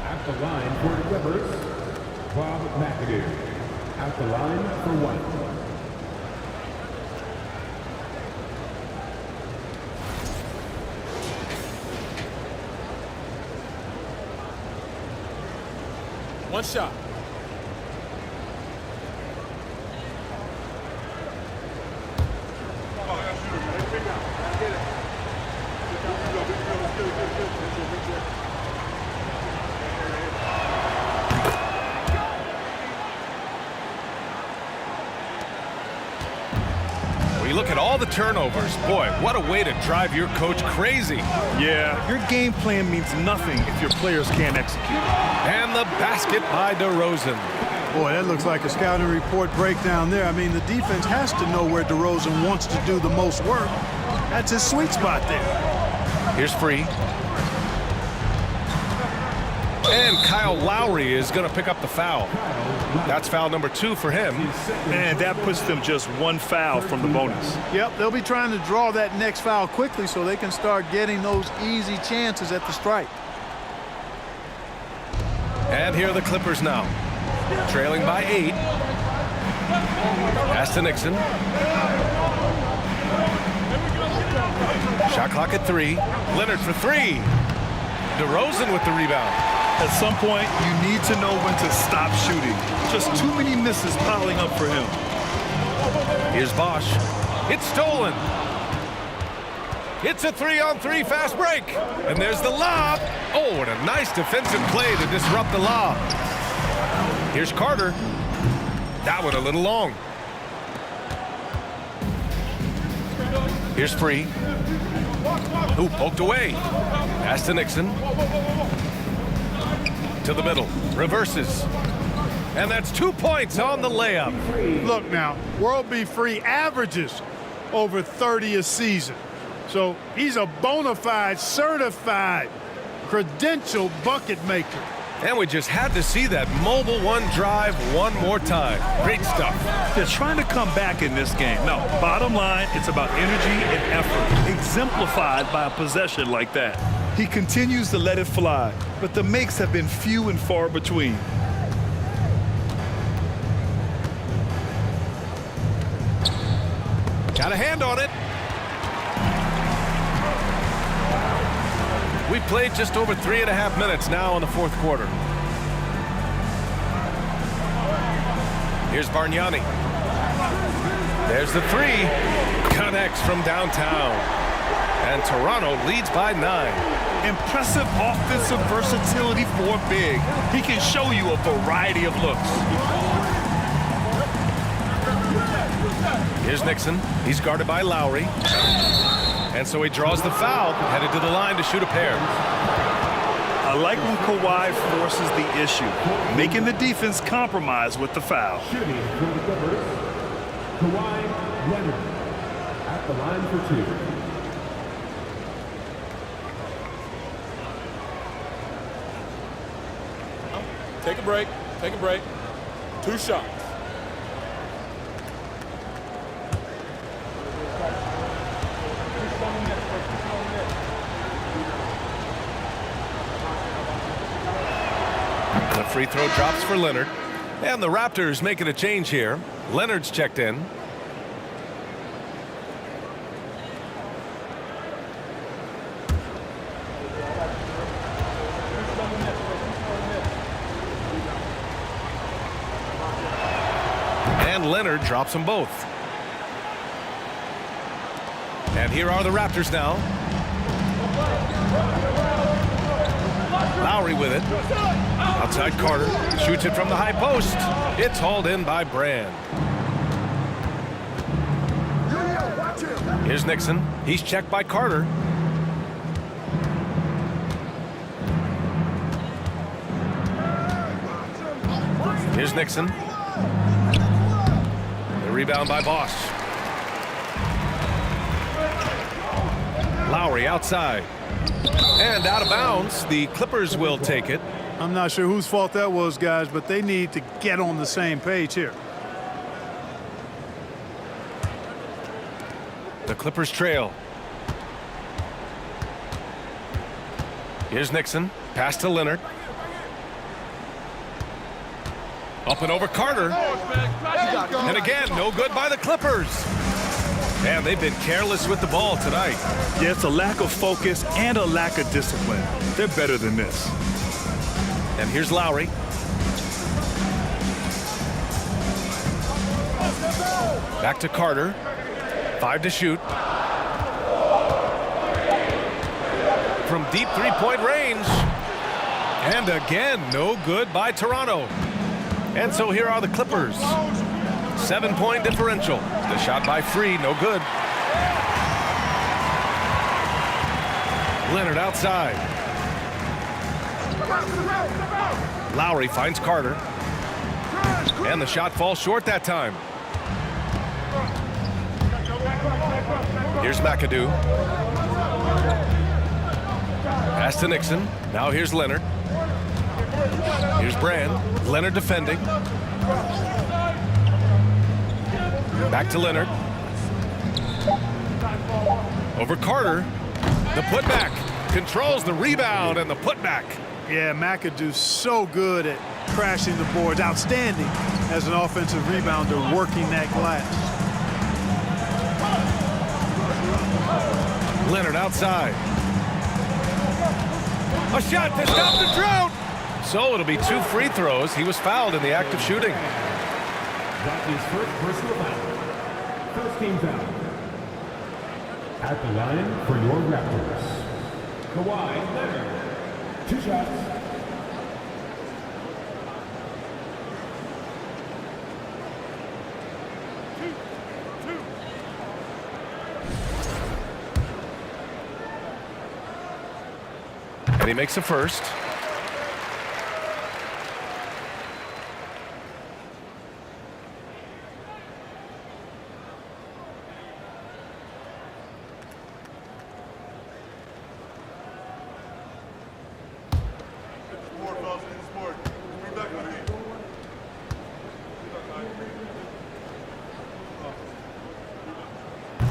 At the line for the Clippers, Bob McAdoo. At the line for 1. One shot. You look at all the turnovers. Boy, what a way to drive your coach crazy. Yeah, your game plan means nothing if your players can't execute. And the basket by DeRozan. Boy, that looks like a scouting report breakdown there. I mean, the defense has to know where DeRozan wants to do the most work. That's his sweet spot there. Here's Free. And Kyle Lowry is going to pick up the foul. That's foul number 2 for him. And that puts them just 1 foul from the bonus. Yep, they'll be trying to draw that next foul quickly so they can start getting those easy chances at the stripe. And here are the Clippers now, trailing by 8. Pass to Nixon. Shot clock at 3. Leonard for 3. DeRozan with the rebound. At some point, you need to know when to stop shooting. Just too many misses piling up for him. Here's Bosch. It's stolen. It's a 3-on-3 fast break. And there's the lob. Oh, what a nice defensive play to disrupt the lob. Here's Carter. That one a little long. Here's Free. Who poked away. Pass to Nixon. To the middle. Reverses. And that's 2 points on the layup. Look now, World B. Free averages over 30 a season. So he's a bona fide, certified, credentialed bucket maker. And we just had to see that mobile one drive one more time. Great stuff. They're trying to come back in this game. No, bottom line, it's about energy and effort, exemplified by a possession like that. He continues to let it fly, but the makes have been few and far between. Got a hand on it. We've played just over 3.5 minutes now in the 4th quarter. Here's Bargnani. There's the 3. Connects from downtown. And Toronto leads by 9. Impressive offensive versatility for big. He can show you a variety of looks. Here's Nixon. He's guarded by Lowry. And so he draws the foul, headed to the line to shoot a pair. I like when Kawhi forces the issue, making the defense compromise with the foul. Shooting for the Clippers, Kawhi Leonard at the line for 2. Take a break. Take a break. 2 shots. The free throw drops for Leonard. And the Raptors making a change here. Leonard's checked in. And Leonard drops them both. And here are the Raptors now. Lowry with it. Outside Carter. Shoots it from the high post. It's hauled in by Brand. Here's Nixon. He's checked by Carter. Here's Nixon. The rebound by Bosch. Lowry outside. And out of bounds. The Clippers will take it. I'm not sure whose fault that was, guys, but they need to get on the same page here. The Clippers trail. Here's Nixon. Pass to Leonard. Up and over Carter. And again, no good by the Clippers. And they've been careless with the ball tonight. Yeah, it's a lack of focus and a lack of discipline. They're better than this. And here's Lowry. Back to Carter. 5 to shoot. From deep three-point range. And again, no good by Toronto. And so here are the Clippers. 7-point differential. The shot by Free, no good. Leonard outside. Lowry finds Carter. And the shot falls short that time. Here's McAdoo. Pass to Nixon. Now here's Leonard. Here's Brand. Leonard defending. Back to Leonard. Over Carter. The putback. Controls the rebound and the putback. Yeah, McAdoo so good at crashing the boards. Outstanding as an offensive rebounder working that glass. Leonard outside. A shot to stop the drought. So it'll be 2 free throws. He was fouled in the act of shooting. That is first personal foul. First team foul. At the line for your Raptors, Kawhi Leonard. 2 shots. And he makes a first.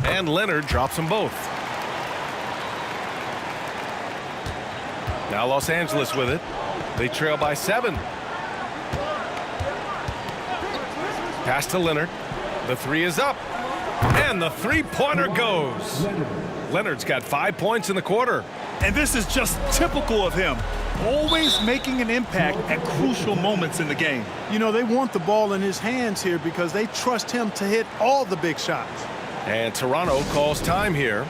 And Leonard drops them both. Now Los Angeles with it. They trail by 7. Pass to Leonard. The 3 is up. And the three-pointer goes. Leonard's got 5 points in the quarter. And this is just typical of him. Always making an impact at crucial moments in the game. You know, they want the ball in his hands here because they trust him to hit all the big shots. And Toronto calls time here.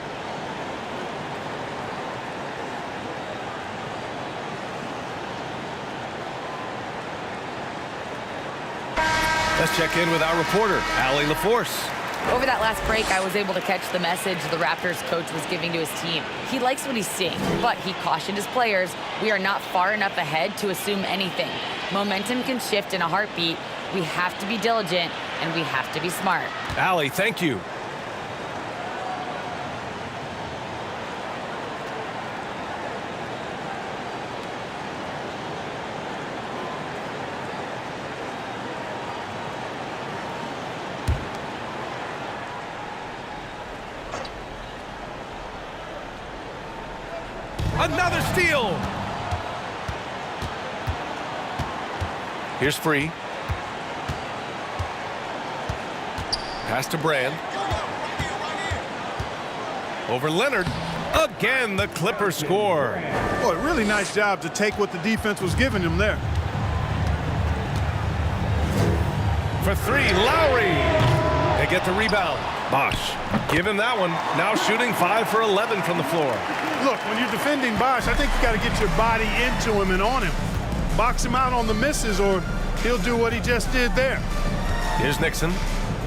Let's check in with our reporter, Allie LaForce. Over that last break, I was able to catch the message the Raptors coach was giving to his team. He likes what he's seeing, but he cautioned his players, we are not far enough ahead to assume anything. Momentum can shift in a heartbeat. We have to be diligent, and we have to be smart. Allie, thank you. Another steal. Here's Free. Pass to Brand. Over Leonard. Again, the Clippers score. Boy, really nice job to take what the defense was giving him there. For 3, Lowry. They get the rebound. Bosch, give him that one. Now shooting 5 for 11 from the floor. Look, when you're defending Bosch, I think you got to get your body into him and on him. Box him out on the misses or he'll do what he just did there. Here's Nixon.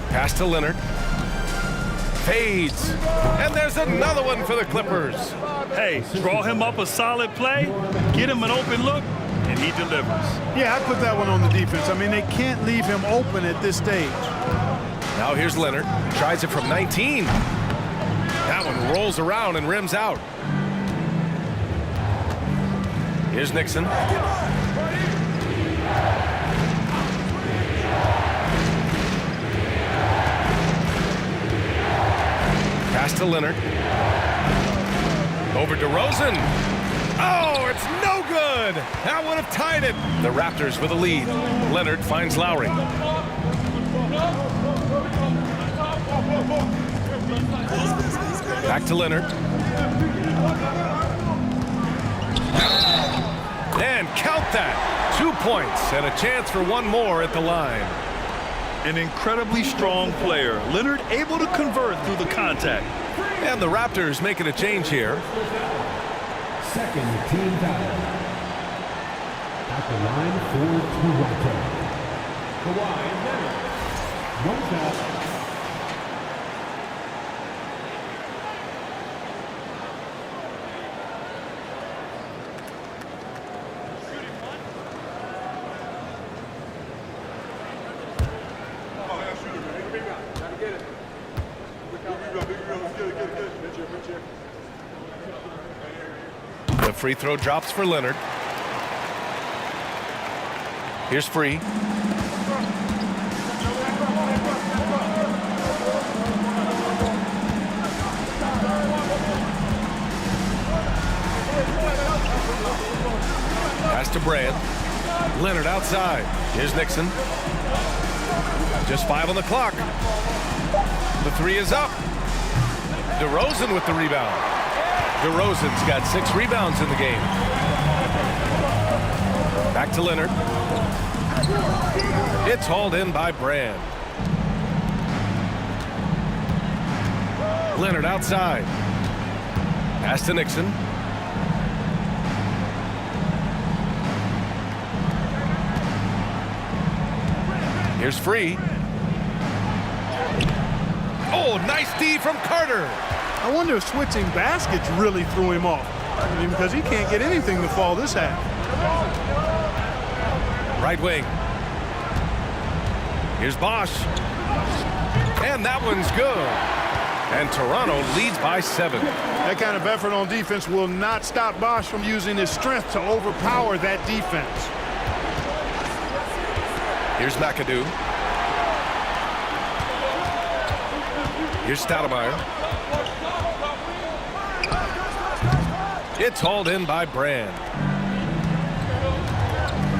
Pass to Leonard. Fades. And there's another one for the Clippers. Hey, draw him up a solid play, get him an open look, and he delivers. Yeah, I put that one on the defense. I mean, they can't leave him open at this stage. Now here's Leonard. Tries it from 19. That one rolls around and rims out. Here's Nixon. Pass to Leonard. Over DeRozan. Oh, it's no good. That would have tied it. The Raptors with a lead. Leonard finds Lowry. Back to Leonard. And count that. 2 points and a chance for one more at the line. An incredibly strong player. Leonard able to convert through the contact. And the Raptors making a change here. Second team foul. At the line for Toronto, Kawhi Leonard. 1 foul. The free throw drops for Leonard. Here's Free. Pass to Brand. Leonard outside. Here's Nixon. Just 5 on the clock. The 3 is up. DeRozan with the rebound. DeRozan's got 6 rebounds in the game. Back to Leonard. It's hauled in by Brand. Leonard outside. Pass to Nixon. Here's Free. Oh, nice D from Carter. I wonder if switching baskets really threw him off. I mean, because he can't get anything to fall this half. Right wing. Here's Bosch. And that one's good. And Toronto leads by 7. That kind of effort on defense will not stop Bosch from using his strength to overpower that defense. Here's McAdoo. Here's Stoudemire. It's hauled in by Brand.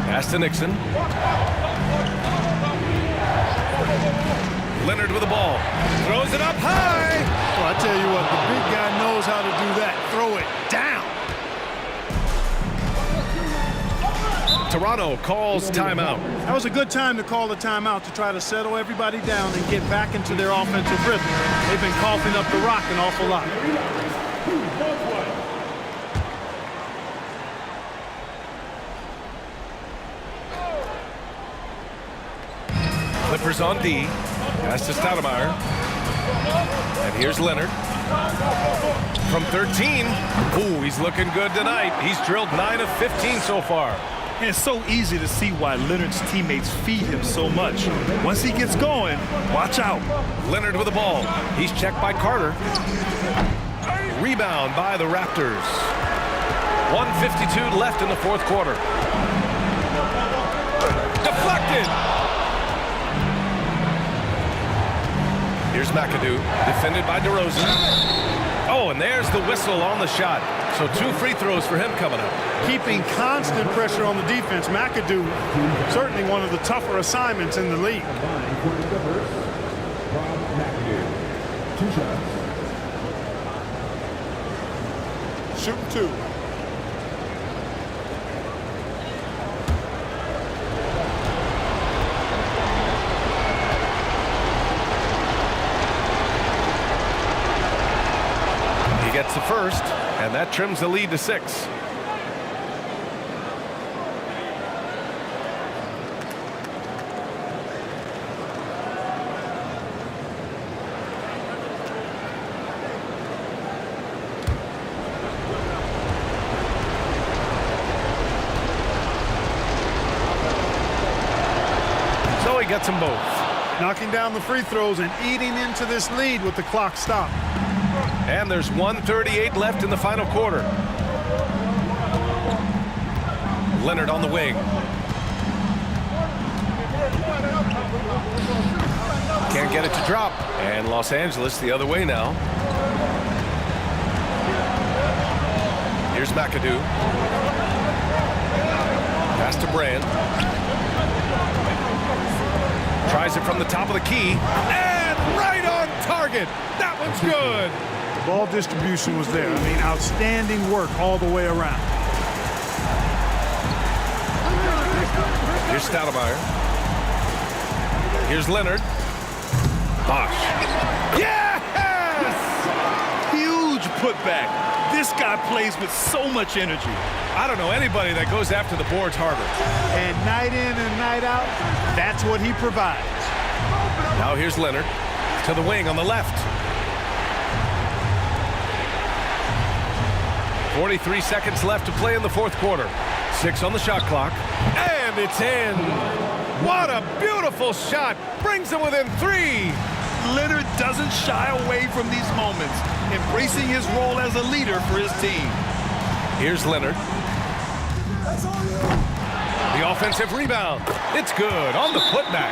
Pass to Nixon. Leonard with the ball. Throws it up high. Well, I tell you what, the big guy knows how to do that. Throw it down. Toronto calls timeout. That was a good time to call the timeout to try to settle everybody down and get back into their offensive rhythm. They've been coughing up the rock an awful lot. Clippers on D. Pass to Stoudemire. And here's Leonard. From 13. Ooh, he's looking good tonight. He's drilled 9 of 15 so far. And it's so easy to see why Leonard's teammates feed him so much. Once he gets going, watch out. Leonard with the ball. He's checked by Carter. Rebound by the Raptors. 1:52 left in the fourth quarter. Deflected. Here's McAdoo, defended by DeRozan. Oh, and there's the whistle on the shot. So 2 free throws for him coming up. Keeping constant pressure on the defense. McAdoo, certainly one of the tougher assignments in the league. Two shots. Shooting 2. Gets the first, and that trims the lead to 6. So he gets them both. Knocking down the free throws and eating into this lead with the clock stopped. And there's 1:38 left in the final quarter. Leonard on the wing. Can't get it to drop. And Los Angeles the other way now. Here's McAdoo. Pass to Brand. Tries it from the top of the key. And right on target. That one's good. Ball distribution was there. I mean, outstanding work all the way around. Here's Stoudemire. Here's Leonard. Bosch. Yes! Huge putback. This guy plays with so much energy. I don't know anybody that goes after the boards harder. And night in and night out, that's what he provides. Now here's Leonard to the wing on the left. 43 seconds left to play in the fourth quarter. 6 on the shot clock. And it's in. What a beautiful shot. Brings them within 3. Leonard doesn't shy away from these moments, embracing his role as a leader for his team. Here's Leonard. The offensive rebound. It's good on the putback.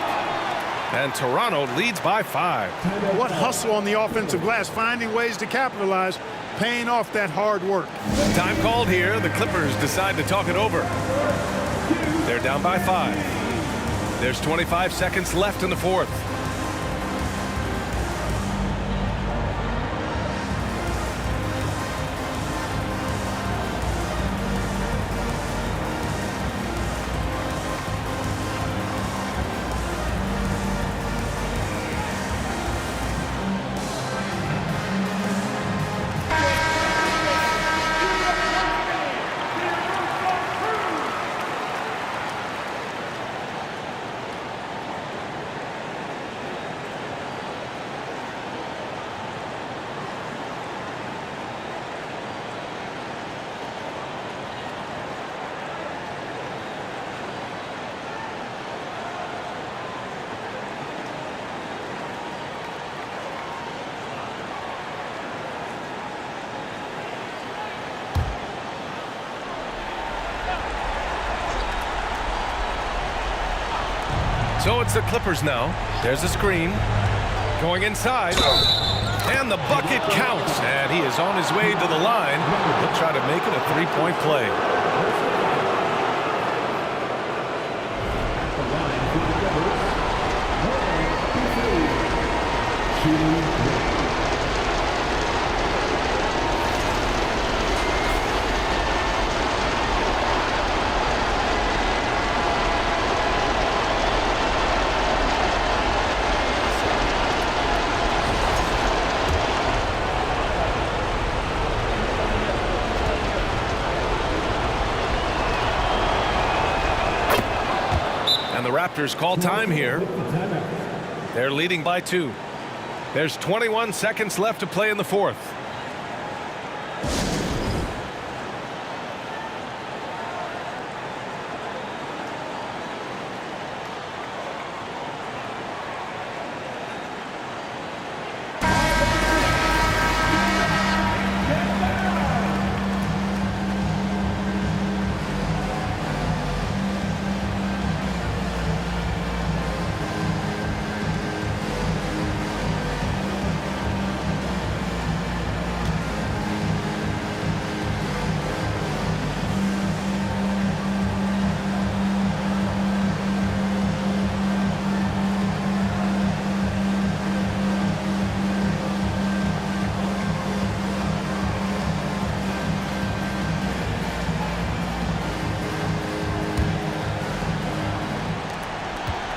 And Toronto leads by 5. What hustle on the offensive glass, finding ways to capitalize, paying off that hard work. Time called here. The Clippers decide to talk it over. They're down by 5. There's 25 seconds left in the fourth. So it's the Clippers now. There's a screen. Going inside. And the bucket counts. And he is on his way to the line. He'll try to make it a three-point play. And the Raptors call time here. They're leading by 2. There's 21 seconds left to play in the fourth.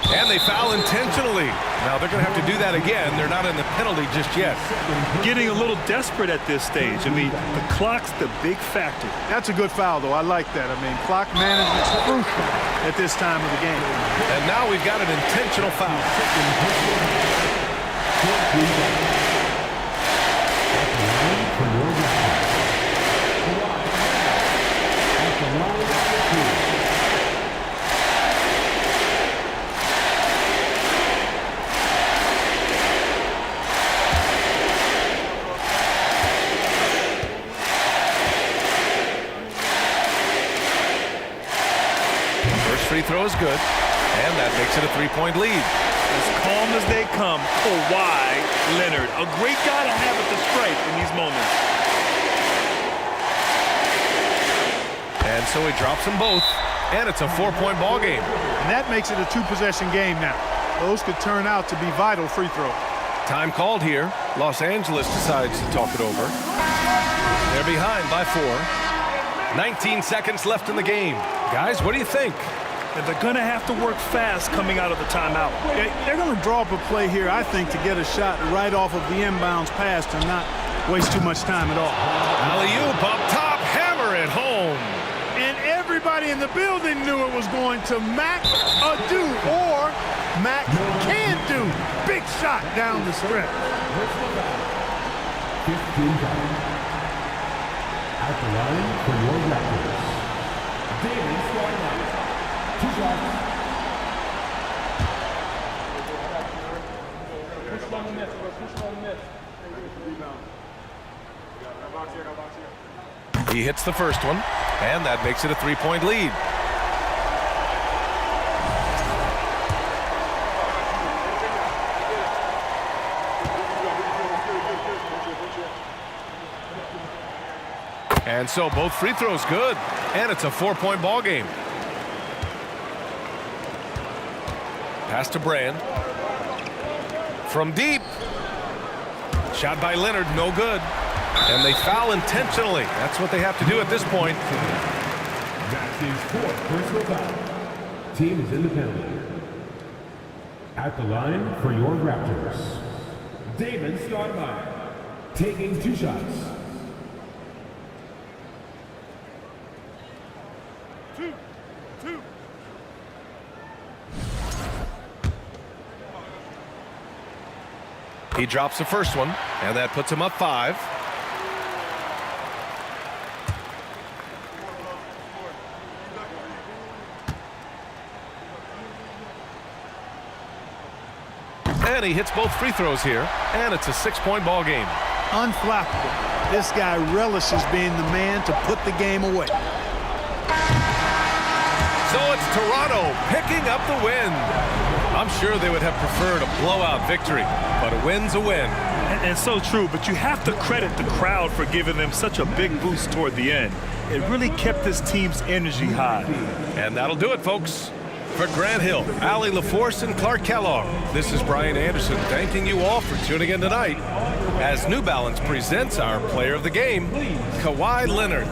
And they foul intentionally. Now they're going to have to do that again. They're not in the penalty just yet. Getting a little desperate at this stage. I mean, the clock's the big factor. That's a good foul, though. I like that. I mean, clock management's crucial at this time of the game. And now we've got an intentional foul. Free throw is good, and that makes it a three-point lead. As calm as they come, Kawhi Leonard, a great guy to have at the stripe in these moments. And so he drops them both, and it's a 4-point ball game. And that makes it a 2-possession game now. Those could turn out to be vital free throws. Time called here. Los Angeles decides to talk it over. They're behind by 4. 19 seconds left in the game. Guys, what do you think? And they're going to have to work fast coming out of the timeout. They're going to draw up a play here, I think, to get a shot right off of the inbounds pass and not waste too much time at all. Alley-oop up top, hammer it home. And everybody in the building knew it was going to Mac do or Mac can do. Big shot down the stretch. 15 down. At the line for your Raptors, Davis White. 2 shots. Push on the net, push on the net. He hits the first one, and that makes it a 3-point lead. And so both free throws good, and it's a 4-point ball game. Pass to Brand. From deep. Shot by Leonard, no good. And they foul intentionally. That's what they have to do at this point. That's his fourth personal foul. Team is in the penalty. At the line for your Raptors, Damon Stoudemire, taking 2 shots. Two. He drops the first one, and that puts him up 5. And he hits both free throws here, and it's a 6-point ball game. Unflappable. This guy relishes being the man to put the game away. So it's Toronto picking up the win. I'm sure they would have preferred a blowout victory, but a win's a win. And so true, but you have to credit the crowd for giving them such a big boost toward the end. It really kept this team's energy high. And that'll do it, folks. For Grant Hill, Allie LaForce, and Clark Kellogg, this is Brian Anderson thanking you all for tuning in tonight as New Balance presents our player of the game, Kawhi Leonard.